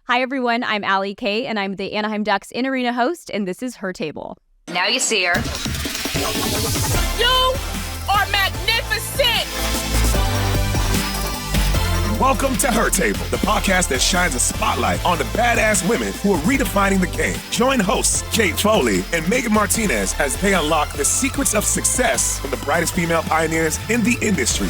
Hi, everyone. I'm Allie Kay, and I'm the Anaheim Ducks in-arena host, and this is Her Table. Now you see her. You are magnificent! Welcome to Her Table, the podcast that shines a spotlight on the badass women who are redefining the game. Join hosts Kate Foley and Megan Martinez as they unlock the secrets of success from the brightest female pioneers in the industry.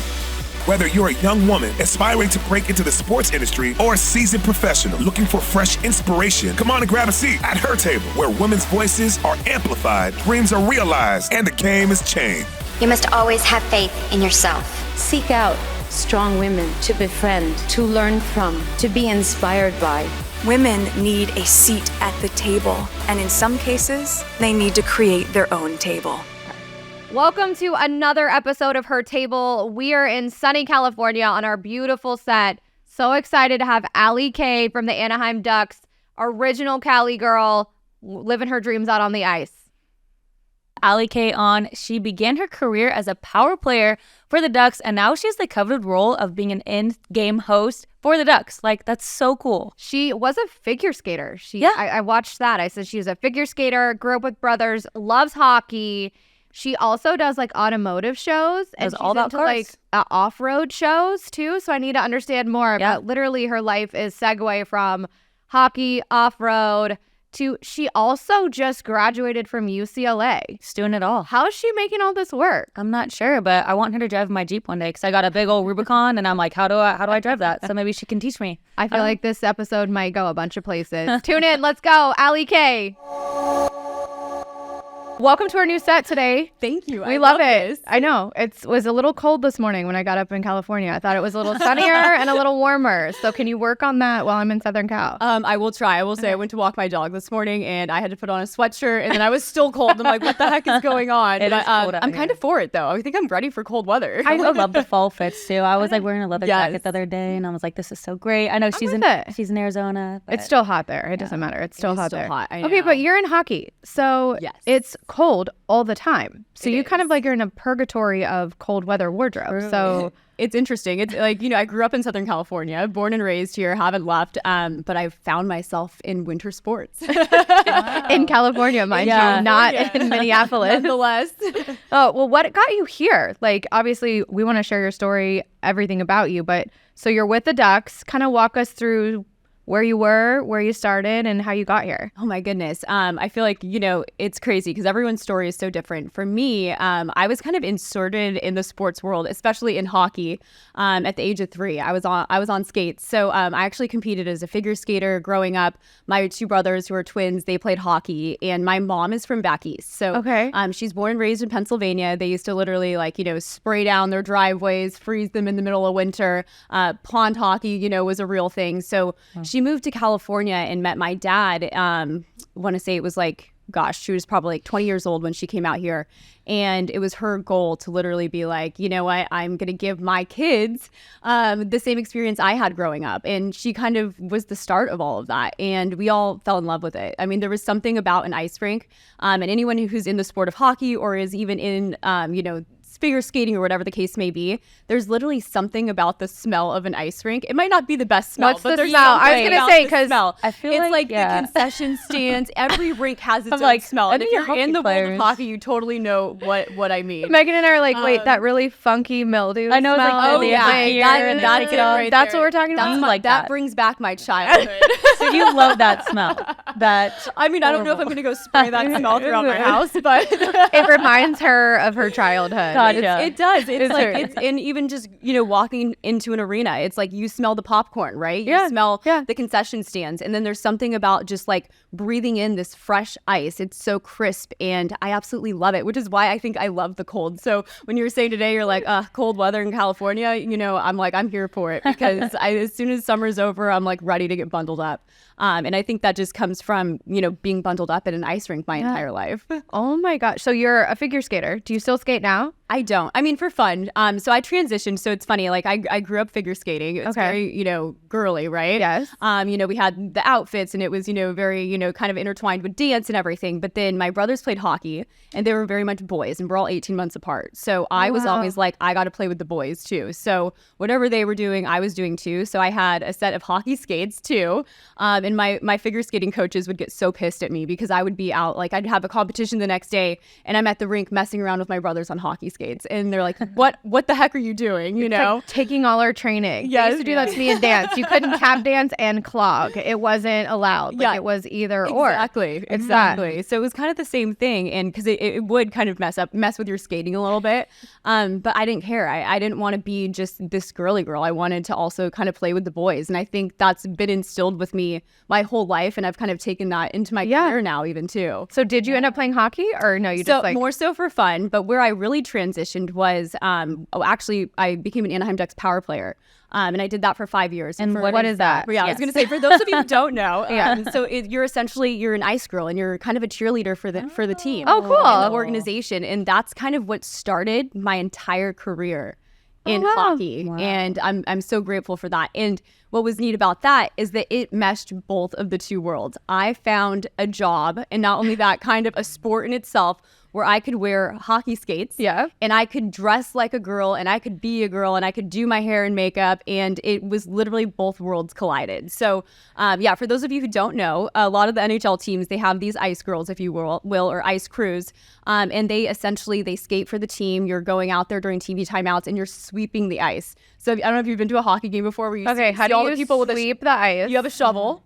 Whether you're a young woman aspiring to break into the sports industry or a seasoned professional looking for fresh inspiration, come on and grab a seat at Her Table, where women's voices are amplified, dreams are realized, and the game is changed. You must always have faith in yourself. Seek out strong women to befriend, to learn from, to be inspired by. Women need a seat at the table, and in some cases, they need to create their own table. Welcome to another episode of Her Table. We are in sunny California on our beautiful set. So excited to have Allie Kay from the Anaheim Ducks, original Cali girl, living her dreams out on the ice. Allie Kay she began her career as a power player for the Ducks, and now she has the coveted role of being an in-game host for the Ducks. Like, that's so cool. She was a figure skater. Yeah. I watched that. I said she was a figure skater, grew up with brothers, loves hockey. She also does like automotive shows, and she's all about into cars. like off-road shows too. So I need to understand more. Yeah. But literally, her life is segue from hockey, off-road to she also just graduated from UCLA. She's doing it all. How's she making all this work? I'm not sure, but I want her to drive my Jeep one day because I got a big old Rubicon, and I'm like, how do I drive that? So maybe she can teach me. I feel like this episode might go a bunch of places. Tune in. Let's go. Allie Kay. Welcome to our new set today. Thank you. We love it. This. I know. It was a little cold this morning when I got up in California. I thought it was a little sunnier and a little warmer. So can you work on that while I'm in Southern Cal? I will try. I will say I went to walk my dog this morning and I had to put on a sweatshirt and then I was still cold. I'm like, what the heck is going on? It is cold out I'm here. kind of for it though. I think I'm ready for cold weather. I love the fall fits too. I was like wearing a leather jacket the other day, and I was like, this is so great. I know she's in Arizona. It's still hot there. It doesn't matter. It's still hot there. I Okay, know. but you're in hockey. So Yes. it's cold all the time. So It you is. kind of like you're in a purgatory of cold weather wardrobe. True. So It's interesting. It's like, I grew up in Southern California, born and raised here, haven't left, but I found myself in winter sports. in California, mind Yeah. you, not in Minneapolis. Nonetheless. Oh, well, what got you here? Like, obviously, we want to share your story, everything about you. But so you're with the Ducks. Kind of walk us through where you were, where you started, and how you got here. Oh my goodness. I feel like, it's crazy because everyone's story is so different. For me, I was kind of inserted in the sports world, especially in hockey, at the age of 3. I was on skates. So I actually competed as a figure skater growing up. My 2 brothers who are twins, they played hockey, and my mom is from back east. So Okay. she's born and raised in Pennsylvania. They used to literally spray down their driveways, freeze them in the middle of winter. Pond hockey, was a real thing. So she moved to California and met my dad. I want to say it was she was probably 20 years old when she came out here. And it was her goal to literally be like, you know what, I'm going to give my kids the same experience I had growing up. And she kind of was the start of all of that. And we all fell in love with it. I mean, there was something about an ice rink. And anyone who's in the sport of hockey or is even in, figure skating or whatever the case may be, there's literally something about the smell of an ice rink. It might not be the best smell, What's but the there's smell? I was something gonna about say, the 'cause smell. I feel it's like, the concession stands. Every rink has its own smell. And if you're in the world of hockey, you totally know what I mean. Megan and I are like, wait, that really funky mildew I know, it's like, smell. oh, yeah, that's it right That's there. what we're talking about? That's like that that. brings back my childhood. So you love that smell. I mean, I don't know if I'm going to go spray that smell throughout my house, but It reminds her of her childhood. Gotcha. it does. It's like true. it's and even just walking into an arena, it's like you smell the popcorn, right? Yeah, You smell yeah. the concession stands, and then there's something about just like breathing in this fresh ice. It's so crisp, and I absolutely love it, which is why I think I love the cold. So when you were saying today, you're like, cold weather in California, I'm like, I'm here for it because as soon as summer's over, I'm like ready to get bundled up. And I think that just comes from, being bundled up at an ice rink my entire life. Oh my gosh. So you're a figure skater. Do you still skate now? I don't. I mean, for fun. So I transitioned. So it's funny. Like I grew up figure skating. It's very, girly, right? Yes. We had the outfits and it was, very, kind of intertwined with dance and everything. But then my brothers played hockey and they were very much boys and we're all 18 months apart. So I was always like, I got to play with the boys too. So whatever they were doing, I was doing too. So I had a set of hockey skates too. And my figure skating coaches would get so pissed at me because I would be out, like I'd have a competition the next day and I'm at the rink messing around with my brothers on hockey skates. And they're like, what the heck are you doing? It's like taking all our training. Yes, they used to do that to me in dance. You couldn't tap dance and clog. It wasn't allowed. Like, it was either or. Exactly. So it was kind of the same thing. And because it would kind of mess with your skating a little bit. But I didn't care. I didn't want to be just this girly girl. I wanted to also kind of play with the boys. And I think that's been instilled with me my whole life. And I've kind of taken that into my career now even too. So did you end up playing hockey or no? More so for fun. But where I really transitioned was actually I became an Anaheim Ducks power player. And I did that for 5 years. And what is that? Yeah, I was going to say, for those of you who don't know, you're an ice girl and you're kind of a cheerleader for the team. Oh, cool. And the organization. And that's kind of what started my entire career in hockey. Wow. And I'm so grateful for that. And what was neat about that is that it meshed both of the two worlds. I found a job, and not only that, kind of a sport in itself, where I could wear hockey skates and I could dress like a girl and I could be a girl and I could do my hair and makeup, and it was literally both worlds collided. So for those of you who don't know, a lot of the NHL teams, they have these ice girls, if you will, or ice crews, and they skate for the team. You're going out there during TV timeouts and you're sweeping the ice. So I don't know if you've been to a hockey game before where you see all the people sweep the ice? You have a shovel,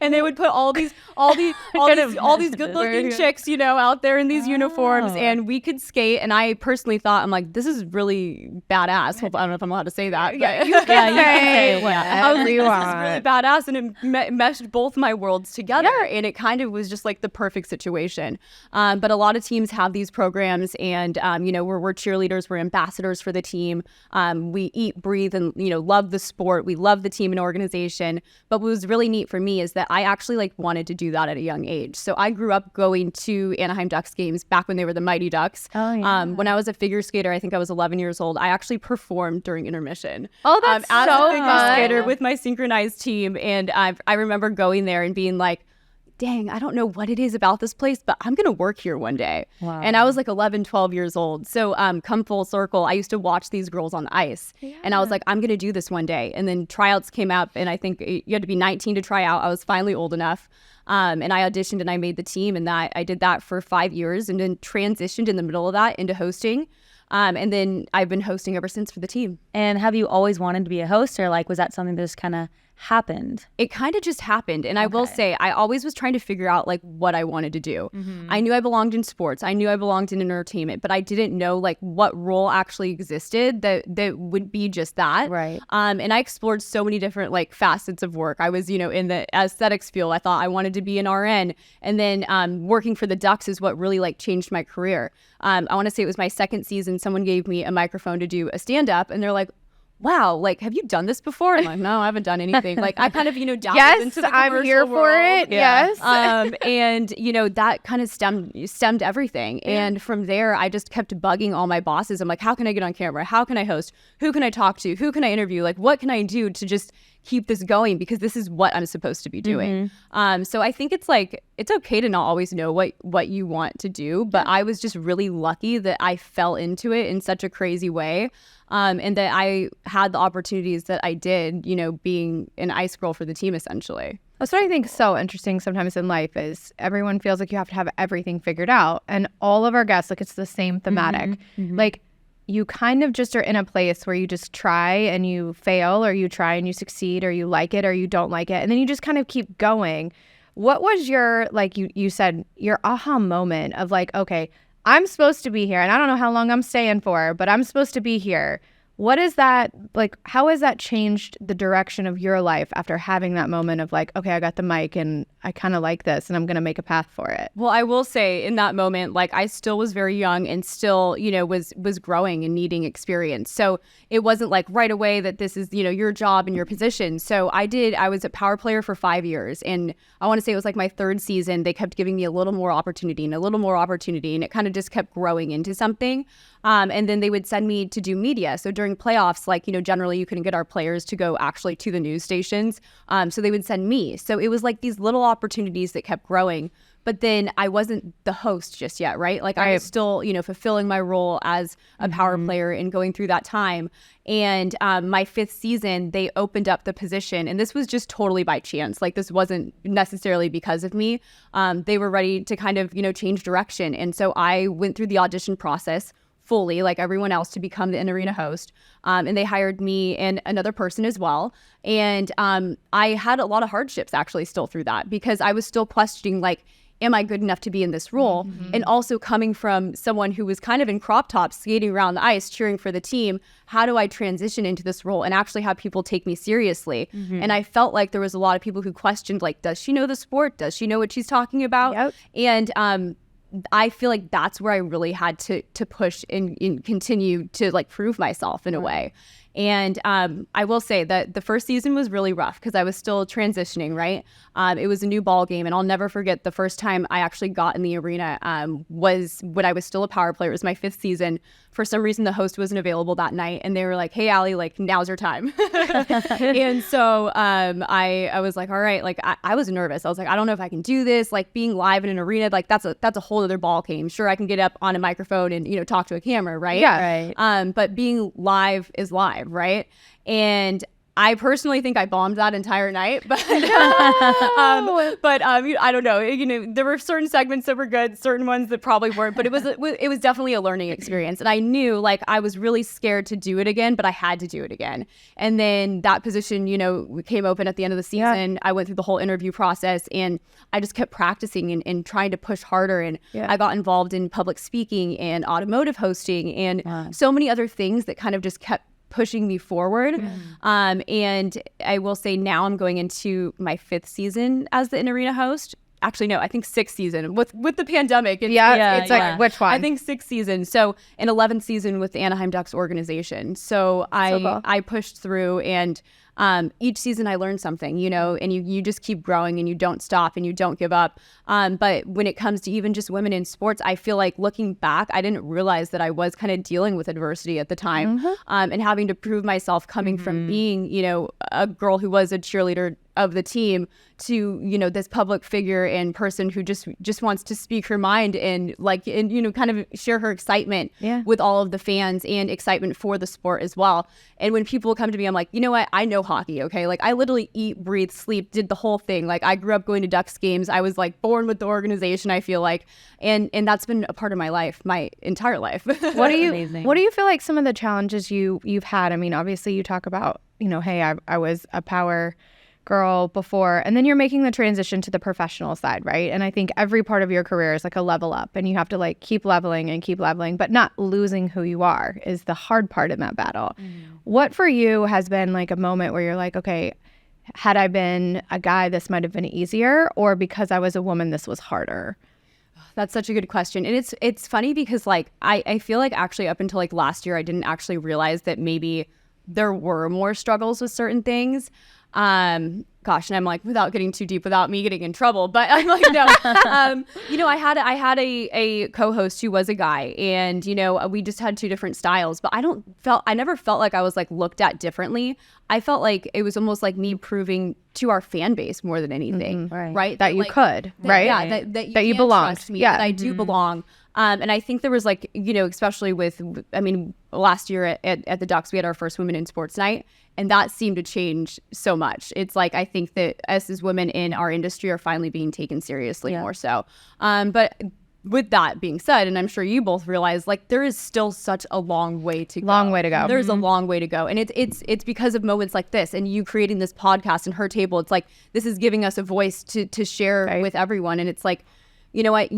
and they would put all these good-looking chicks, out there in these uniforms, and we could skate. And I personally thought, I'm like, this is really badass. I don't know if I'm allowed to say that. Yeah, you can say whatever you want. This is really badass, and it meshed both my worlds together, and it kind of was just like the perfect situation. But a lot of teams have these programs, and we're cheerleaders, we're ambassadors for the team. We eat, breathe, and love the sport. We love the team and organization. But what was really neat for me is that I actually wanted to do that at a young age. So I grew up going to Anaheim Ducks games back when they were the Mighty Ducks. Oh, yeah. When I was a figure skater, I think I was 11 years old. I actually performed during intermission. Oh, that's as so a figure skater with my synchronized team, and I remember going there and being like, dang, I don't know what it is about this place, but I'm going to work here one day. Wow. And I was 11, 12 years old. So come full circle, I used to watch these girls on the ice. Yeah. And I was like, I'm going to do this one day. And then tryouts came up, and I think you had to be 19 to try out. I was finally old enough. And I auditioned and I made the team, and I did that for 5 years, and then transitioned in the middle of that into hosting. And then I've been hosting ever since for the team. And have you always wanted to be a host, or was that something that just kind of happened? It kind of just happened. And I will say, I always was trying to figure out what I wanted to do. Mm-hmm. I knew I belonged in sports. I knew I belonged in entertainment, but I didn't know what role actually existed that would be just that. Right. And I explored so many different facets of work. I was, in the aesthetics field. I thought I wanted to be an RN. And then working for the Ducks is what really changed my career. I want to say it was my second season. Someone gave me a microphone to do a stand-up, and they're like, wow, have you done this before? I'm like, no, I haven't done anything. I kind of, dabbled into the commercial I'm here for world. it. Yeah. Yes. And, that kind of stemmed everything. Yeah. And from there, I just kept bugging all my bosses. I'm like, how can I get on camera? How can I host? Who can I talk to? Who can I interview? What can I do to just keep this going? Because this is what I'm supposed to be doing. Mm-hmm. So I think it's okay to not always know what you want to do. But I was just really lucky that I fell into it in such a crazy way. And that I had the opportunities that I did, being an ice girl for the team, essentially. That's what I think is so interesting sometimes in life is everyone feels like you have to have everything figured out. And all of our guests, it's the same thematic. Mm-hmm. You kind of just are in a place where you just try and you fail, or you try and you succeed, or you like it or you don't like it. And then you just kind of keep going. What was your, you said, your aha moment of okay, I'm supposed to be here, and I don't know how long I'm staying for, but I'm supposed to be here. What is that like? How has that changed the direction of your life after having that moment of like, okay, I got the mic and I kind of like this and I'm going to make a path for it? Well, I will say in that moment, like I still was very young and still, was growing and needing experience. So it wasn't like right away that this is, your job and your position. So I was a power player for 5 years. And I want to say it was like my third season. They kept giving me a little more opportunity and a little more opportunity. And it kind of just kept growing into something. And then they would send me to do media. So during playoffs, like, generally you couldn't get our players to go actually to the news stations. So they would send me. So it was like these little opportunities that kept growing. But then I wasn't the host just yet, right? Like I was still, fulfilling my role as a power player and going through that time. And my 5th season, they opened up the position. And this was just totally by chance. Like this wasn't necessarily because of me. They were ready to kind of, change direction. And so I went through the audition process fully, like everyone else, to become the in-arena host. And they hired me and another person as well. And I had a lot of hardships actually still through that, because I was still questioning, like, am I good enough to be in this role? And also coming from someone who was kind of in crop tops, skating around the ice, cheering for the team, how do I transition into this role and actually have people take me seriously? And I felt like there was a lot of people who questioned, like, does she know the sport? Does she know what she's talking about? And I feel like that's where I really had to push and continue to like prove myself in a way. And I will say that the first season was really rough because I was still transitioning, right? It was a new ball game, and I'll never forget the first time I actually got in the arena was when I was still a power player. It was my 5th season. For some reason, the host wasn't available that night, and they were like, "Hey, Allie, like now's your time." And so I was like, "All right." Like I was nervous. I was like, "I don't know if I can do this." Like being live in an arena, like that's a whole other ball game. Sure, I can get up on a microphone and talk to a camera, right? Yeah, right. But being live is live, right? And I personally think I bombed that entire night, but I don't know. There were certain segments that were good, certain ones that probably weren't. But it was definitely a learning experience, and I knew like I was really scared to do it again, but I had to do it again. And then that position, came open at the end of the season. I went through the whole interview process, and I just kept practicing and trying to push harder. And I got involved in public speaking and automotive hosting and so many other things that kind of just kept pushing me forward. And I will say now I'm going into my 5th season as the in-arena host. Actually, no, I think 6th season with the pandemic. It's like which one? I think 6th season. So an 11th season with the Anaheim Ducks organization. So I pushed through, and each season I learned something, and you just keep growing and you don't stop and you don't give up. But when it comes to even just women in sports, I feel like looking back, I didn't realize that I was kind of dealing with adversity at the time, and having to prove myself coming from being, a girl who was a cheerleader of the team to this public figure and person who just wants to speak her mind and kind of share her excitement with all of the fans and excitement for the sport as well. And when people come to me, I'm like, you know what, I know hockey, okay? Like I literally eat, breathe, sleep, did the whole thing. Like I grew up going to Ducks games. I was like born with the organization, I feel like, and that's been a part of my life, my entire life. What do you feel like some of the challenges you've had? I mean, obviously you talk about hey, I was a power girl before, and then you're making the transition to the professional side, right? And I think every part of your career is like a level up, and you have to like keep leveling, but not losing who you are is the hard part in that battle. What for you has been like a moment where you're like, okay, had I been a guy, this might have been easier, or because I was a woman, this was harder? That's such a good question. And it's funny because like I feel like actually up until like last year, I didn't actually realize that maybe there were more struggles with certain things. Gosh, and I'm like, without getting too deep, without me getting in trouble, but I'm like, no. I had a co-host who was a guy, and we just had 2 different styles, but I never felt like I was like looked at differently. I felt like it was almost like me proving to our fan base more than anything, right? That you could, right? Yeah, that you belonged. Trust me, that I do belong. And I think there was like, especially last year at the Ducks, we had our first Women in Sports night, and that seemed to change so much. It's like, I think that us as women in our industry are finally being taken seriously more so. But with that being said, and I'm sure you both realize, like, there is still such a long way to go. There's a long way to go. And it's because of moments like this and you creating this podcast and Her Table. It's like, this is giving us a voice to share with everyone. And it's like, you know what,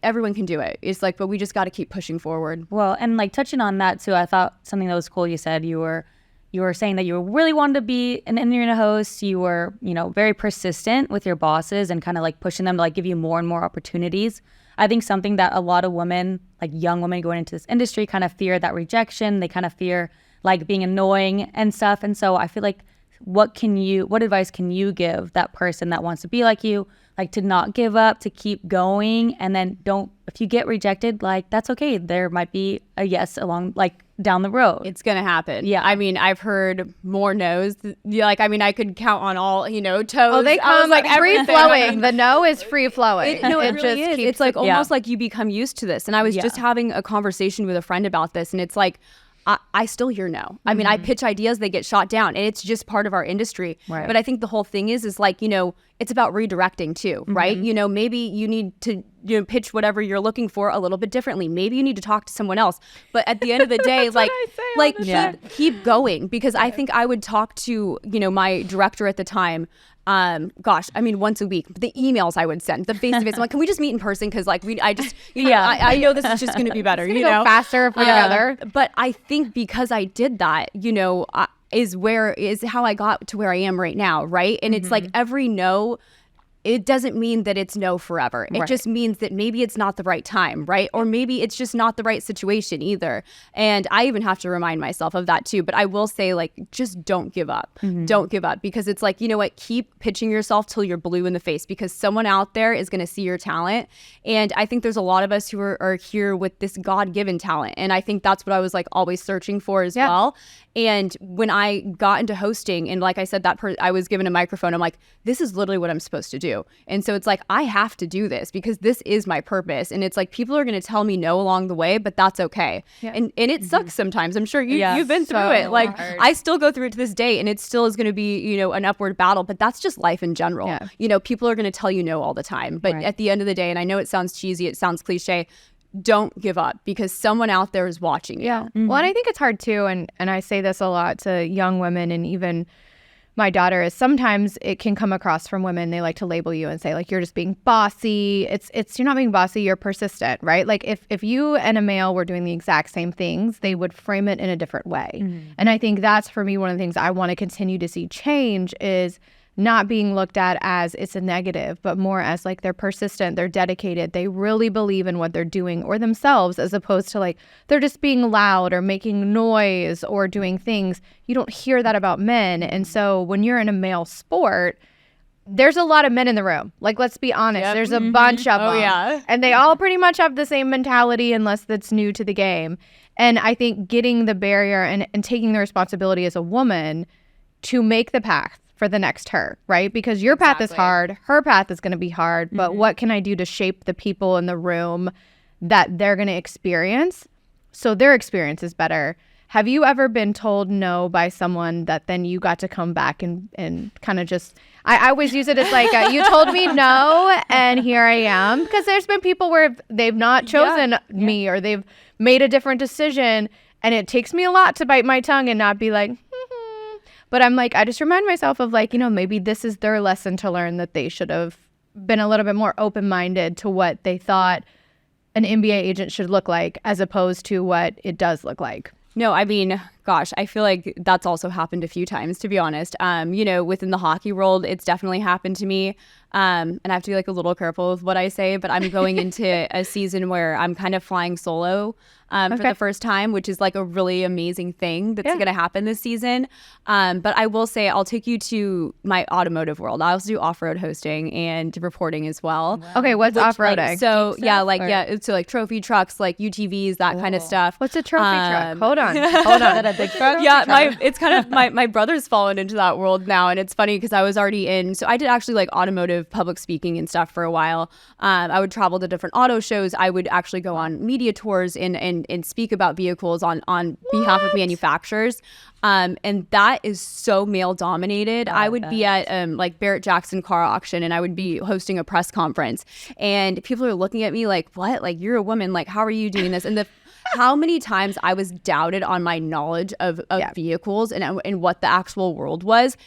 everyone can do it. It's like, but we just got to keep pushing forward. Well, and like touching on that too, I thought something that was cool. You said you were saying that you really wanted to be an arena host. You were, very persistent with your bosses and kind of like pushing them to like give you more and more opportunities. I think something that a lot of women, like young women going into this industry, kind of fear that rejection. They kind of fear like being annoying and stuff. And so I feel like what advice can you give that person that wants to be like you, like to not give up, to keep going, and then if you get rejected, like that's okay. There might be a yes along like down the road. It's gonna happen. Yeah. I mean, I've heard more no's. Like, I mean, I could count on all, toes. Oh, they come like free flowing. The no is free flowing. It really is. It's like almost like you become used to this. And I was just having a conversation with a friend about this, and it's like, I still hear no. I mean, I pitch ideas, they get shot down, and it's just part of our industry. Right. But I think the whole thing is like, it's about redirecting too, right? Maybe you need to pitch whatever you're looking for a little bit differently. Maybe you need to talk to someone else. But at the end of the day, keep going, because I think I would talk to, my director at the time. Once a week. The emails I would send, the face-to-face. I'm like, can we just meet in person? Because I know this is just going to be better. Go faster if we're together. But I think because I did that, is how I got to where I am right now, right? And it's like every no, it doesn't mean that it's no forever. It just means that maybe it's not the right time, right? Or maybe it's just not the right situation either. And I even have to remind myself of that too. But I will say, like, just don't give up. Don't give up, because it's like, you know what? Keep pitching yourself till you're blue in the face, because someone out there is going to see your talent. And I think there's a lot of us who are here with this God-given talent. And I think that's what I was like always searching for as well. And when I got into hosting, and like I said, I was given a microphone, I'm like, this is literally what I'm supposed to do. And so it's like, I have to do this because this is my purpose. And it's like, people are going to tell me no along the way, but that's okay. And it sucks sometimes. I'm sure you've been through it. Like, I still go through it to this day, and it still is going to be, an upward battle, but that's just life in general. People are going to tell you no all the time. But at the end of the day, and I know it sounds cheesy, it sounds cliche, don't give up, because someone out there is watching you. Well, and I think it's hard too, and I say this a lot to young women, and even my daughter, is sometimes it can come across from women, they like to label you and say like, you're just being bossy. It's you're not being bossy, you're persistent, right? Like if you and a male were doing the exact same things, they would frame it in a different way. And I think that's, for me, one of the things I want to continue to see change is not being looked at as it's a negative, but more as like they're persistent, they're dedicated, they really believe in what they're doing or themselves, as opposed to like they're just being loud or making noise or doing things. You don't hear that about men. And so when you're in a male sport, there's a lot of men in the room. Like, let's be honest, there's a bunch of them. Yeah. And they all pretty much have the same mentality, unless that's new to the game. And I think getting the barrier and taking the responsibility as a woman to make the path for the next her, right? Because your path is hard, her path is going to be hard, but what can I do to shape the people in the room that they're going to experience so their experience is better? Have you ever been told no by someone that then you got to come back and kind of just, I always use it as like, you told me no, and here I am. Because there's been people where they've not chosen me, or they've made a different decision, and it takes me a lot to bite my tongue and not be like, but I'm like, I just remind myself of like, maybe this is their lesson to learn, that they should have been a little bit more open-minded to what they thought an NBA agent should look like, as opposed to what it does look like. No, I mean, gosh, I feel like that's also happened a few times, to be honest. Within the hockey world, it's definitely happened to me. And I have to be like a little careful with what I say, but I'm going into a season where I'm kind of flying solo for the first time, which is like a really amazing thing that's going to happen this season. But I will say, I'll take you to my automotive world. I also do off-road hosting and reporting as well. Wow. Okay, what's off-roading? So like trophy trucks, like UTVs, that kind of stuff. What's a trophy truck? Hold on. Is that a big truck? Yeah, it's kind of my brother's fallen into that world now, and it's funny because I was already in. So I did actually like automotive public speaking and stuff for a while. I would travel to different auto shows. I would actually go on media tours and speak about vehicles on behalf of manufacturers. And that is so male dominated. I would be at like Barrett Jackson car auction, and I would be hosting a press conference, and people are looking at me like, what? Like, you're a woman, like, how are you doing this? And how many times I was doubted on my knowledge of vehicles and what the actual world was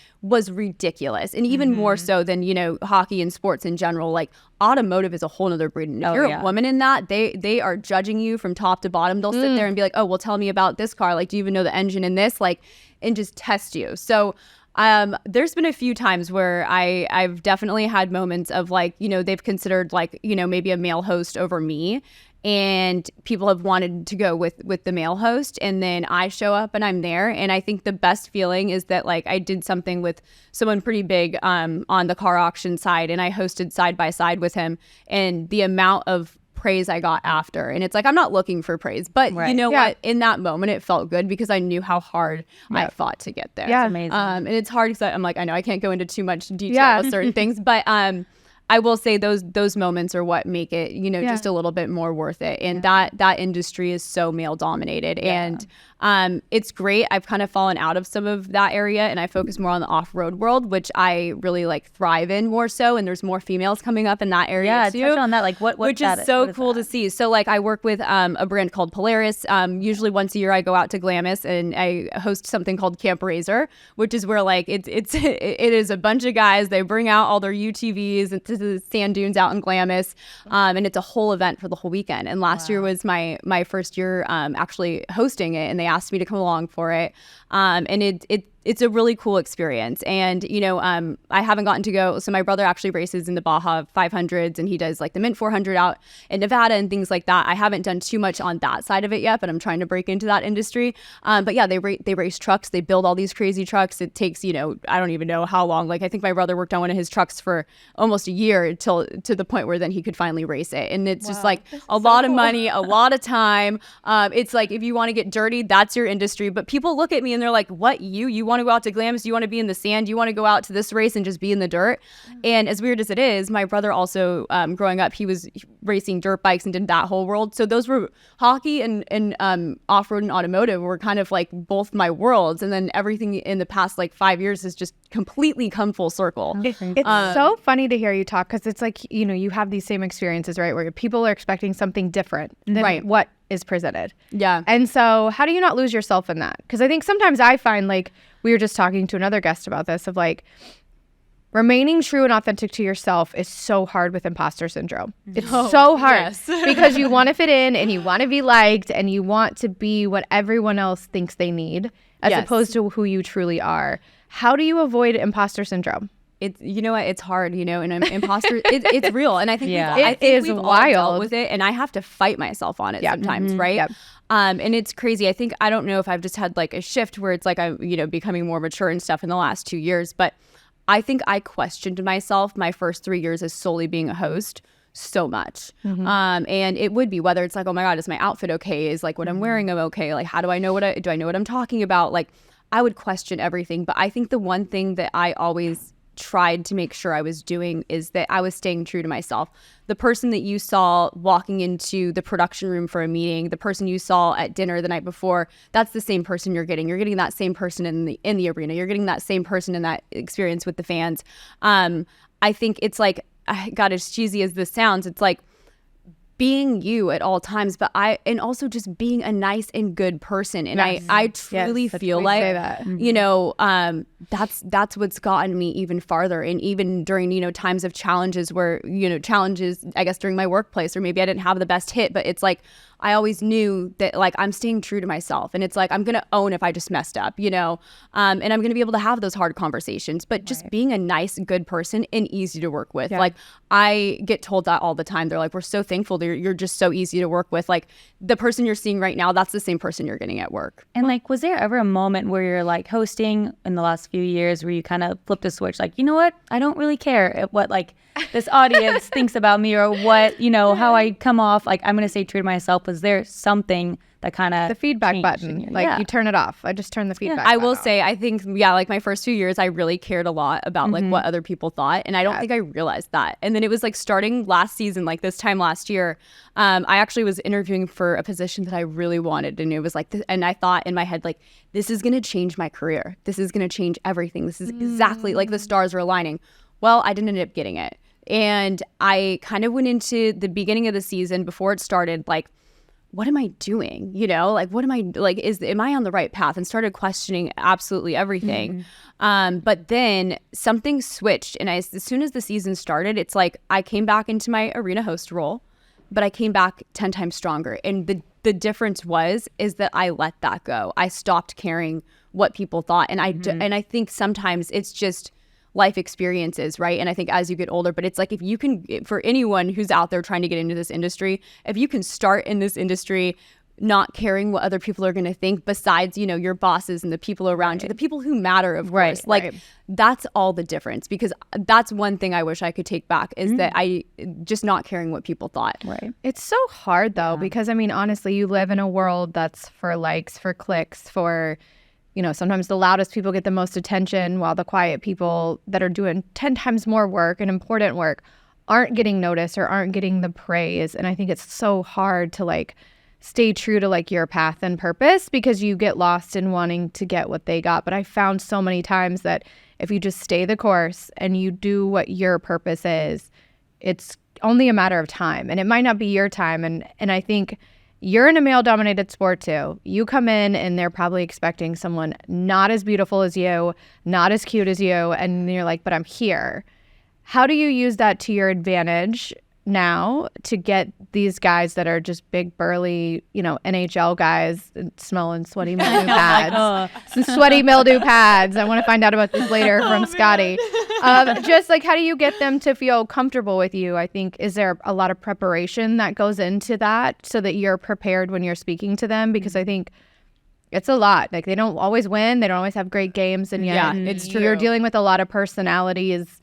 ridiculous. And even more so than, hockey and sports in general, like automotive is a whole nother breed. And if you're a woman in that, they are judging you from top to bottom. They'll sit there and be like, oh, well, tell me about this car. Like, do you even know the engine in this? Like, and just test you. So there's been a few times where I've definitely had moments of like, they've considered like, maybe a male host over me, and people have wanted to go with the male host, and then I show up and I'm there. And I think the best feeling is that like I did something with someone pretty big on the car auction side, and I hosted side by side with him, and the amount of praise I got after. And it's like, I'm not looking for praise, but you know what? In that moment, it felt good because I knew how hard I fought to get there. Yeah. That's amazing. And it's hard because I'm like, I know I can't go into too much detail with certain things, but I will say those moments are what make it, just a little bit more worth it. And that industry is so male dominated. And it's great. I've kind of fallen out of some of that area, and I focus more on the off-road world, which I really like thrive in more so. And there's more females coming up in that area too. Touch on that. Like which is so cool to see. So like I work with a brand called Polaris. Usually once a year I go out to Glamis and I host something called Camp Razor, which is where like it is a bunch of guys. They bring out all their UTVs into the sand dunes out in Glamis, and it's a whole event for the whole weekend. And last year was my first year actually hosting it, and they asked me to come along for it. And it's a really cool experience. And, I haven't gotten to go. So my brother actually races in the Baja 500s, and he does like the Mint 400 out in Nevada and things like that. I haven't done too much on that side of it yet, but I'm trying to break into that industry. But yeah, they race trucks. They build all these crazy trucks. It takes, I don't even know how long. Like I think my brother worked on one of his trucks for almost a year to the point where then he could finally race it. And it's just like a lot of money, a lot of time. It's like, if you want to get dirty, that's your industry. But people look at me and they're like, what, you want to go out to Glamis? You want to be in the sand? You want to go out to this race and just be in the dirt? And as weird as it is, my brother also, growing up, he was racing dirt bikes and did that whole world. So those were hockey and off-road and automotive were kind of like both my worlds. And then everything in the past like 5 years has just completely come full circle. It's so funny to hear you talk, because it's like, you have these same experiences, right? Where people are expecting something different than what is presented. Yeah. And so how do you not lose yourself in that? Because I think sometimes I find, like, we were just talking to another guest about this, of like, remaining true and authentic to yourself is so hard with imposter syndrome. It's so hard because you want to fit in and you want to be liked and you want to be what everyone else thinks they need, as opposed to who you truly are. How do you avoid imposter syndrome? It's, it's hard, and imposter, it's real. And I think we've all wild dealt with it, and I have to fight myself on it sometimes, right? Yep. And it's crazy. I don't know if I've just had like a shift where it's like I'm, becoming more mature and stuff in the last 2 years, but I think I questioned myself my first 3 years as solely being a host so much. And it would be whether it's like, oh my God, is my outfit okay? Is like what I'm wearing okay? Like, how do I know do I know what I'm talking about? Like, I would question everything. But I think the one thing that I always tried to make sure I was doing is that I was staying true to myself. The person that you saw walking into the production room for a meeting, the person you saw at dinner the night before, that's the same person you're getting. You're getting that same person in the arena. You're getting that same person in that experience with the fans. I think it's like, God, as cheesy as this sounds, it's like being you at all times, and also just being a nice and good person. And I truly feel like, that's what's gotten me even farther. And even during, times of challenges where, challenges, I guess, during my workplace, or maybe I didn't have the best hit, but it's like, I always knew that like I'm staying true to myself, and it's like I'm gonna own if I just messed up, and I'm gonna be able to have those hard conversations, but just being a nice, good person and easy to work with. Like I get told that all the time. They're like, we're so thankful that you're just so easy to work with. Like the person you're seeing right now, that's the same person you're getting at work. And like, was there ever a moment where you're like hosting in the last few years where you kind of flipped a switch, like, you know what, I don't really care what like this audience thinks about me or what, how I come off, like I'm gonna stay true to myself? Was there something that kind of the feedback button, you turn it off? I just turn the feedback I will say, I think like my first few years I really cared a lot about like what other people thought, and I don't think I realized that. And then it was like starting last season, like this time last year, I actually was interviewing for a position that I really wanted, and it was like this, and I thought in my head like, this is gonna change my career, this is gonna change everything, this is exactly like the stars were aligning. Well, I didn't end up getting it. And I kind of went into the beginning of the season before it started like what am I doing? You know, like, what am I like, am I on the right path? And started questioning absolutely everything. But then something switched. And as soon as the season started, it's like I came back into my arena host role, but I came back 10 times stronger. And the difference is that I let that go. I stopped caring what people thought. And I think sometimes it's just life experiences, right? And I think as you get older, but it's like, if you can, for anyone who's out there trying to get into this industry, if you can start in this industry not caring what other people are going to think, besides, you know, your bosses and the people around you, the people who matter, of course, like that's all the difference. Because that's one thing I wish I could take back, is that I just not caring what people thought. Right. It's so hard though, because I mean, honestly, you live in a world that's for likes, for clicks, for, you know, sometimes the loudest people get the most attention, while the quiet people that are doing 10 times more work and important work aren't getting noticed or aren't getting the praise. And I think it's so hard to like stay true to like your path and purpose, because you get lost in wanting to get what they got. But I found so many times that if you just stay the course and you do what your purpose is, it's only a matter of time. And it might not be your time. And I think you're in a male-dominated sport too. You come in and they're probably expecting someone not as beautiful as you, not as cute as you, and you're like, but I'm here. How do you use that to your advantage now to get these guys that are just big, burly, you know, NHL guys smelling sweaty mildew pads? Some sweaty mildew pads. I want to find out about this later from Scotty. Just like, how do you get them to feel comfortable with you? I think, is there a lot of preparation that goes into that so that you're prepared when you're speaking to them? Because I think it's a lot. Like, they don't always win. They don't always have great games. And yet it's true. You're dealing with a lot of personalities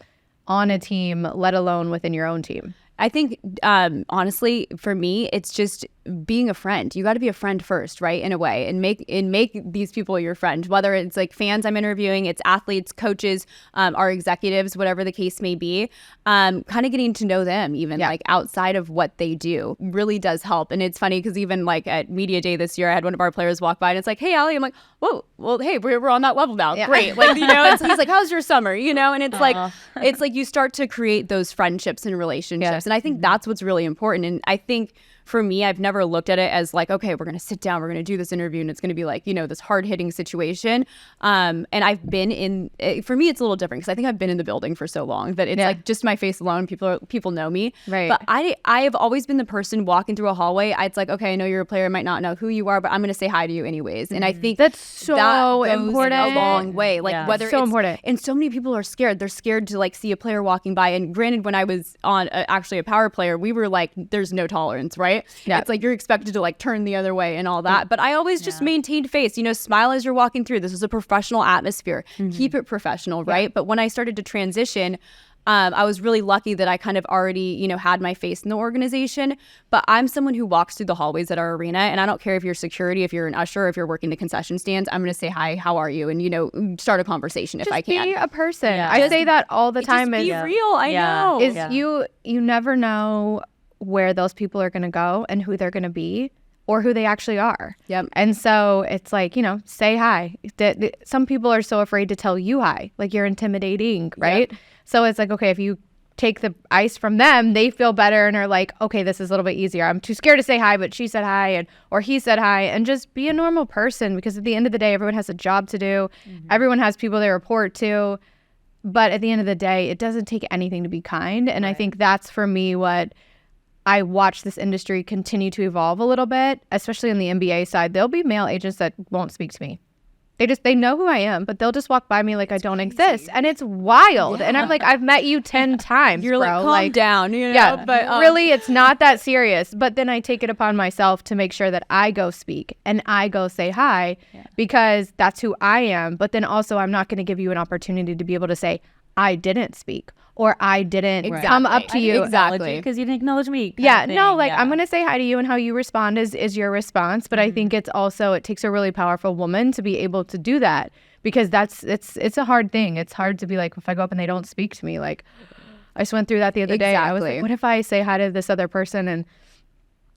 on a team, let alone within your own team. I think, honestly, for me, it's just being a friend. You got to be a friend first, right? In a way, and make these people your friend. Whether it's like fans I'm interviewing, it's athletes, coaches, our executives, whatever the case may be. Kind of getting to know them, even like outside of what they do, really does help. And it's funny because even like at Media Day this year, I had one of our players walk by and it's like, "Hey, Allie," I'm like, "Whoa, well, hey, we're on that level now. Great." Like, you know, he's like, "How's your summer?" You know, and it's like you start to create those friendships and relationships. And I think that's what's really important. And I think for me, I've never looked at it as like, okay, we're going to sit down, we're going to do this interview, and it's going to be like, you know, this hard-hitting situation. And I've been in, for me, it's a little different because I think I've been in the building for so long that it's like just my face alone, people know me. Right. But I have always been the person walking through a hallway. It's like, okay, I know you're a player, I might not know who you are, but I'm going to say hi to you anyways. And I think that's so that important. A long way. Like whether so it's important. And so many people are scared. They're scared to like see a player walking by. And granted, when I was on actually a power player, we were like, there's no tolerance, right? Yeah. It's like you're expected to like turn the other way and all that. But I always just maintained face, you know, smile as you're walking through. This is a professional atmosphere. Keep it professional, right? But when I started to transition, I was really lucky that I kind of already, you know, had my face in the organization. But I'm someone who walks through the hallways at our arena, and I don't care if you're security, if you're an usher, if you're working the concession stands, I'm going to say, "Hi, how are you?" And, you know, start a conversation if I can. Be a person. I say that all the time. Just be real. I know. You never know where those people are going to go and who they're going to be or who they actually are. Yep. And so it's like, you know, say hi. Some people are so afraid to tell you hi, like you're intimidating, right? Yep. So it's like, okay, if you take the ice from them, they feel better and are like, okay, this is a little bit easier. I'm too scared to say hi, but she said hi or he said hi, and just be a normal person, because at the end of the day, everyone has a job to do. Everyone has people they report to. But at the end of the day, it doesn't take anything to be kind. And I think that's for me what I watch this industry continue to evolve a little bit, especially on the NBA side. There'll be male agents that won't speak to me. They know who I am, but they'll just walk by me like I don't exist. And it's wild. And I'm like, I've met you 10 times, You're bro. like, calm down, you know? Yeah, but really, it's not that serious. But then I take it upon myself to make sure that I go speak and I go say hi, because that's who I am. But then also, I'm not going to give you an opportunity to be able to say, I didn't speak or I didn't come up to you. Exactly. Because you didn't acknowledge me. I'm going to say hi to you, and how you respond is your response. But I think it takes a really powerful woman to be able to do that, because it's a hard thing. It's hard to be like, if I go up and they don't speak to me, like I just went through that the other day. I was like, what if I say hi to this other person and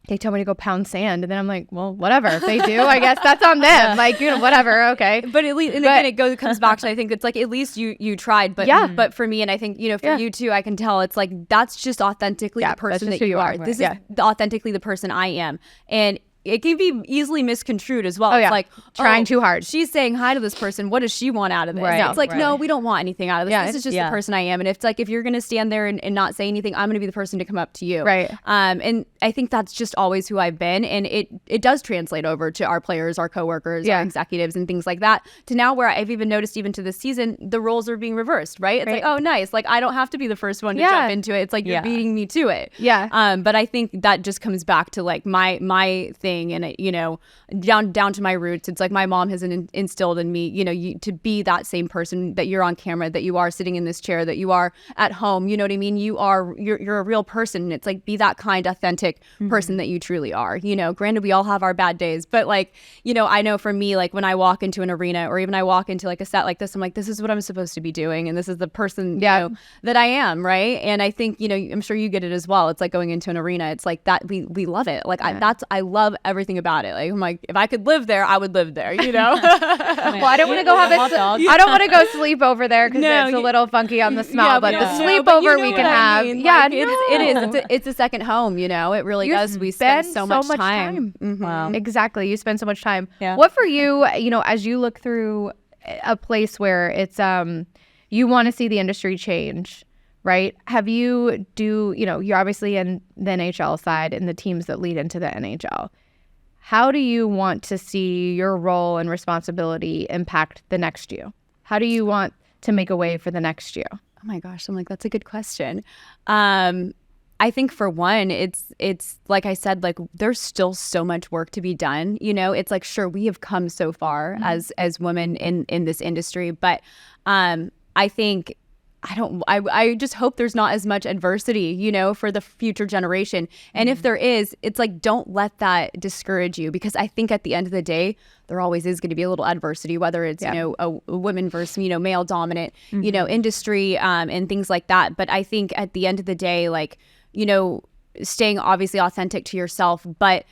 they tell me to go pound sand, and then I'm like, well, whatever. If they do, I guess that's on them. Like, you know, whatever. Okay. But at least, and then it comes back to, I think it's like, at least you tried. But but for me, and I think, you know, for you too, I can tell it's like, that's just authentically the person that you are. This is authentically the person I am. And it can be easily misconstrued as well. Oh, yeah. It's like Trying too hard. She's saying hi to this person. What does she want out of this? Right, It's like, right. no, we don't want anything out of this. Yeah, This is just yeah. the person I am. And it's like, if you're going to stand there and not say anything, I'm going to be the person to come up to you. Right. And I think that's just always who I've been. And it does translate over to our players, our coworkers, Yeah. our executives and things like that, to now where I've even noticed even to this season, the roles are being reversed, right? It's like, oh, nice. Like, I don't have to be the first one to Yeah. jump into it. It's like, you're Yeah. beating me to it. Yeah. But I think that just comes back to like my thing, and down to my roots. It's like my mom has instilled in me, to be that same person that you're on camera, that you are sitting in this chair, that you are at home. You know what I mean? You're a real person. And it's like, be that kind, authentic person that you truly are. Granted, we all have our bad days, but like, I know for me, like when I walk into an arena or even I walk into like a set like this, I'm like, this is what I'm supposed to be doing, and this is the person that I am, right? And I think I'm sure you get it as well. It's like going into an arena. It's like that we love it. Like I love everything about it. Like I'm like, if I could live there, I would live there. Well, I don't want to go have I don't want to go sleep over there because it's a little funky on the smell. But the sleepover we can have, it's a second home. It really does. We spend so much time. Mm-hmm. Wow. Exactly. You spend so much time. Yeah. What for you, as you look through a place where it's you want to see the industry change, right? You're obviously in the NHL side and the teams that lead into the NHL. How do you want to see your role and responsibility impact the next you? How do you want to make a way for the next you? Oh my gosh, I'm like, that's a good question. I think for one, it's like I said, like there's still so much work to be done. It's like, sure, we have come so far as women in this industry, but I think I just hope there's not as much adversity, for the future generation. And if there is, it's like, don't let that discourage you, because I think at the end of the day, there always is going to be a little adversity, whether it's, a women versus, male dominant, industry and things like that. But I think at the end of the day, like, staying obviously authentic to yourself, but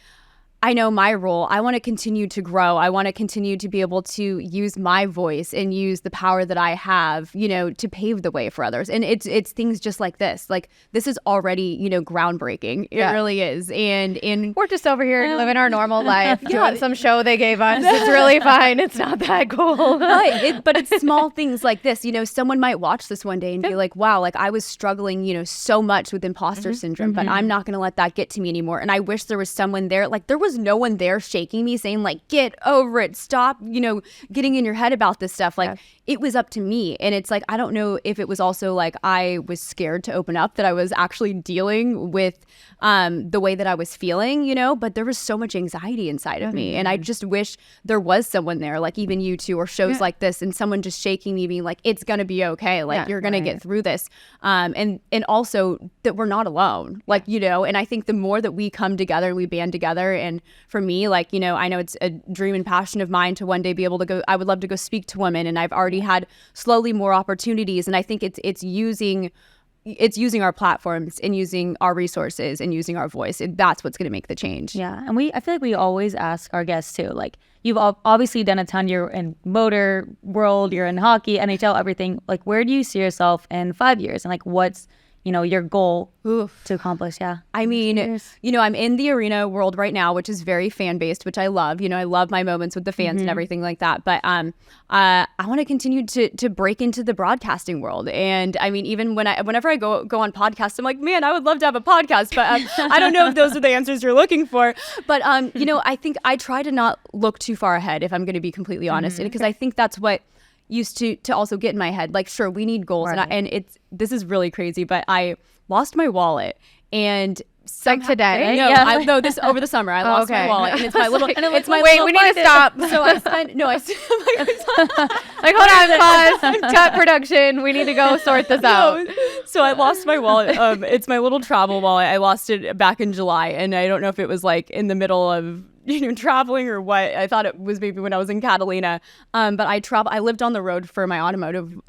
I know my role. I want to continue to grow. I want to continue to be able to use my voice and use the power that I have, to pave the way for others. And it's things just like this. Like this is already, groundbreaking. It really is. And we're just over here living our normal life, doing some show they gave us. It's really fine. It's not that cool. But it's small things like this. Someone might watch this one day and be like, wow, like I was struggling, so much with imposter syndrome, but I'm not going to let that get to me anymore. And I wish there was someone there. Like there was no one there shaking me saying like, get over it, stop, getting in your head about this stuff. Like it was up to me. And it's like, I don't know if it was also like I was scared to open up, that I was actually dealing with the way that I was feeling, but there was so much anxiety inside of me. And I just wish there was someone there, like even you two or shows like this, and someone just shaking me, being like, it's going to be okay. Like you're going to get through this. And also that we're not alone, like, and I think the more that we come together and we band together, and for me, like, I know it's a dream and passion of mine to one day be able to go, I would love to go speak to women, and I've already had slowly more opportunities. And I think it's using our platforms and using our resources and using our voice. That's what's going to make the change. Yeah. And I feel like we always ask our guests too, like you've obviously done a ton. You're in motor world, you're in hockey, NHL, everything. Like where do you see yourself in 5 years? And like what's, your goal to accomplish? Yeah. I mean, I'm in the arena world right now, which is very fan based, which I love. I love my moments with the fans and everything like that. But I want to continue to break into the broadcasting world. And I mean, even whenever I go on podcasts, I'm like, man, I would love to have a podcast, but I don't know if those are the answers you're looking for. But I think I try to not look too far ahead, if I'm going to be completely honest, because I think that's what used to also get in my head. Like, sure, we need goals, and this is really crazy, but I lost my wallet, and like today. No, this over the summer. I lost my wallet, and it's my little. And it's my wait, we need to stop. So I spent like, hold on, pause, cut production. We need to go sort this out. So I lost my wallet. It's my little travel wallet. I lost it back in July, and I don't know if it was like in the middle of traveling or what. I thought it was maybe when I was in Catalina. But I lived on the road for my automotive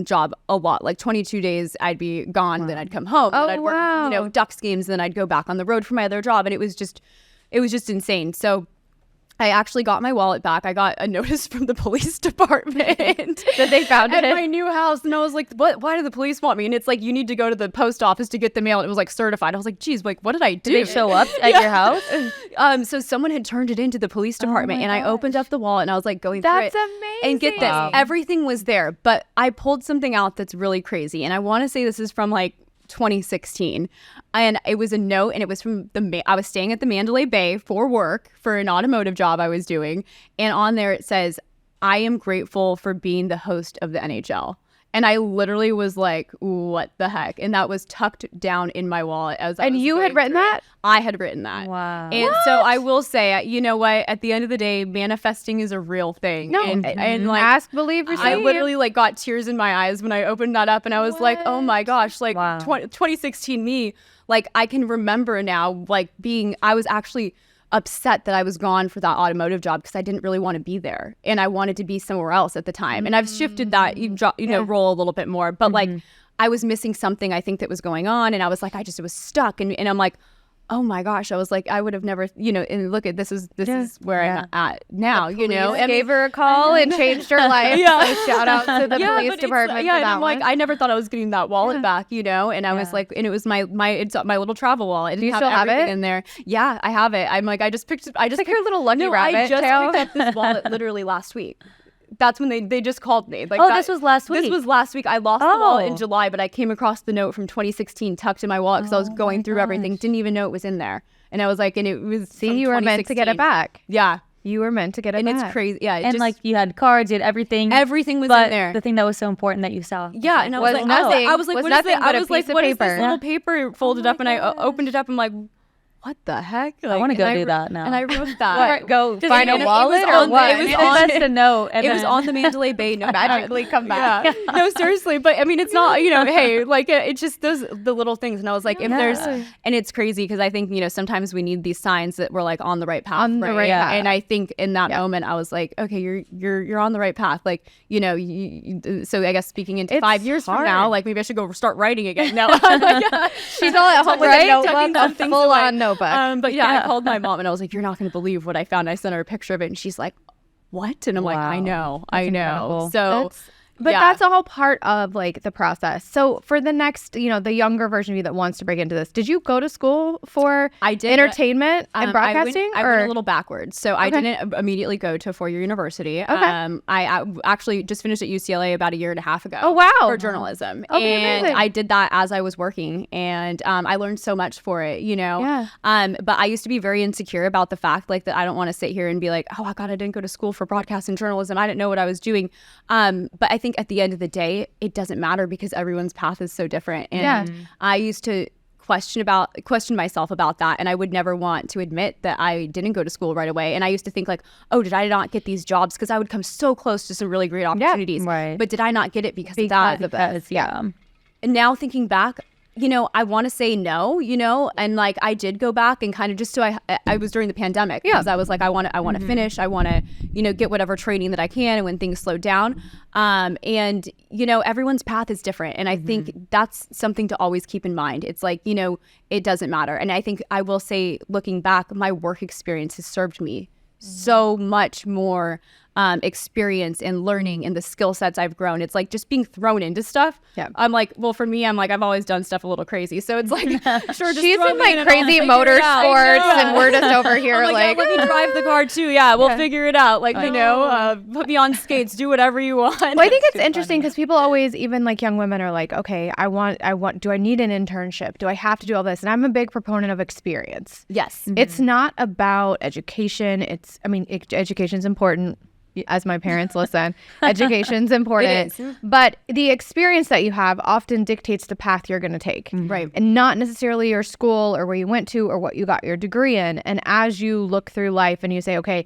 job a lot. Like 22 days I'd be gone, then I'd come home. Then I'd work, Ducks games, then I'd go back on the road for my other job. And it was just insane. So I actually got my wallet back. I got a notice from the police department that they found at it my new house. And I was like, what? Why do the police want me? And it's like, you need to go to the post office to get the mail. And it was like certified. I was like, geez, like, what did I do? Did they show up at your house? So someone had turned it into the police department, and I opened up the wallet and I was like going That's through it. amazing. And get this, everything was there, but I pulled something out that's really crazy. And I want to say this is from like 2016, and it was a note, and it was from I was staying at the Mandalay Bay for work for an automotive job I was doing, and on there it says, "I am grateful for being the host of the NHL." And I literally was like, what the heck? And that was tucked down in my wallet. And you had written that? I had written that. Wow. And so I will say, you know what? At the end of the day, manifesting is a real thing. No. And like, ask, believe, receive. I literally like got tears in my eyes when I opened that up, and I was like, oh my gosh, like 2016 me, like I can remember now, like I was actually upset that I was gone for that automotive job because I didn't really want to be there, and I wanted to be somewhere else at the time. And I've shifted that role a little bit more, but like I was missing something I think that was going on, and I was like, I was stuck, and I'm like, oh my gosh, I was like, I would have never, and look at this is where I'm at now, and gave her a call and changed her life. So shout out to the police department for that and I'm one. like, I never thought I was getting that wallet back, and I was like, and it was my little travel wallet. Do you still have it in there? Yeah, I have it. I'm like, I just it's like her little lucky rabbit. I just tail. picked up this wallet literally last week. That's when they just called me. Like, this was last week. This was last week. I lost the wallet in July, but I came across the note from 2016 tucked in my wallet because I was going through everything. Didn't even know it was in there. And I was like, and it was you were meant to get it back. Yeah. You were meant to get it back. And it's crazy. Yeah. And like you had cards, you had everything. Everything was but in there. The thing that was so important that you saw. Yeah. And I was like, nothing. I was like, was what nothing is but I a was like, piece of what is paper. this little paper folded up? And I opened it up. I'm like, what the heck? Like, I want to go do that now. And I wrote that. Go find a wallet or what? It was on just a note. It was on the Mandalay Bay. No, magically come back. Yeah. No, seriously. But I mean, it's not, hey, like it's just the little things. And I was like, if there's, and it's crazy because I think, sometimes we need these signs that we're like on the right path. On the right path. And I think in that moment, I was like, okay, you're on the right path. Like, so I guess speaking into 5 years from now, like maybe I should go start writing again. No, she's all at home with a notebook, a full on notebook. But yeah, I called my mom and I was like, you're not going to believe what I found. I sent her a picture of it and she's like, what? And I'm like, I know. Incredible. So that's all part of like the process. So for the next, the younger version of you that wants to break into this, did you go to school for entertainment and broadcasting? I went a little backwards. So I didn't immediately go to a 4-year university. Okay. I actually just finished at UCLA about a year and a half ago. Oh, wow. For journalism. Okay, and amazing. I did that as I was working. And I learned so much for it, Yeah. But I used to be very insecure about the fact like that I don't want to sit here and be like, oh, God, I didn't go to school for broadcast and journalism. I didn't know what I was doing. But I think at the end of the day, it doesn't matter because everyone's path is so different. And I used to question myself about that, and I would never want to admit that I didn't go to school right away. And I used to think like, oh, did I not get these jobs because I would come so close to some really great opportunities, right. But did I not get it because of that? And now thinking back, I want to say no, and like I did go back and kind of just so I was during the pandemic because I was like, I want to finish, I want to, get whatever training that I can. And when things slowed down, and everyone's path is different. And I think that's something to always keep in mind. It's like, it doesn't matter. And I think I will say, looking back, my work experience has served me so much more experience and learning and the skill sets I've grown. It's like just being thrown into stuff. Yeah. I'm like, well, for me, I'm like, I've always done stuff a little crazy. So it's like, sure, just she's throw in me like crazy motorsports and we're just over here I'm like, yeah, let me drive the car too. Yeah, we'll figure it out. Like, put me on skates, do whatever you want. Well, I think it's interesting because people always, even like young women are like, okay, I want, do I need an internship? Do I have to do all this? And I'm a big proponent of experience. Yes. It's not about education. Education's important. As my parents listen, education's important. It is. But the experience that you have often dictates the path you're going to take. Right. And not necessarily your school or where you went to or what you got your degree in. And as you look through life and you say, okay,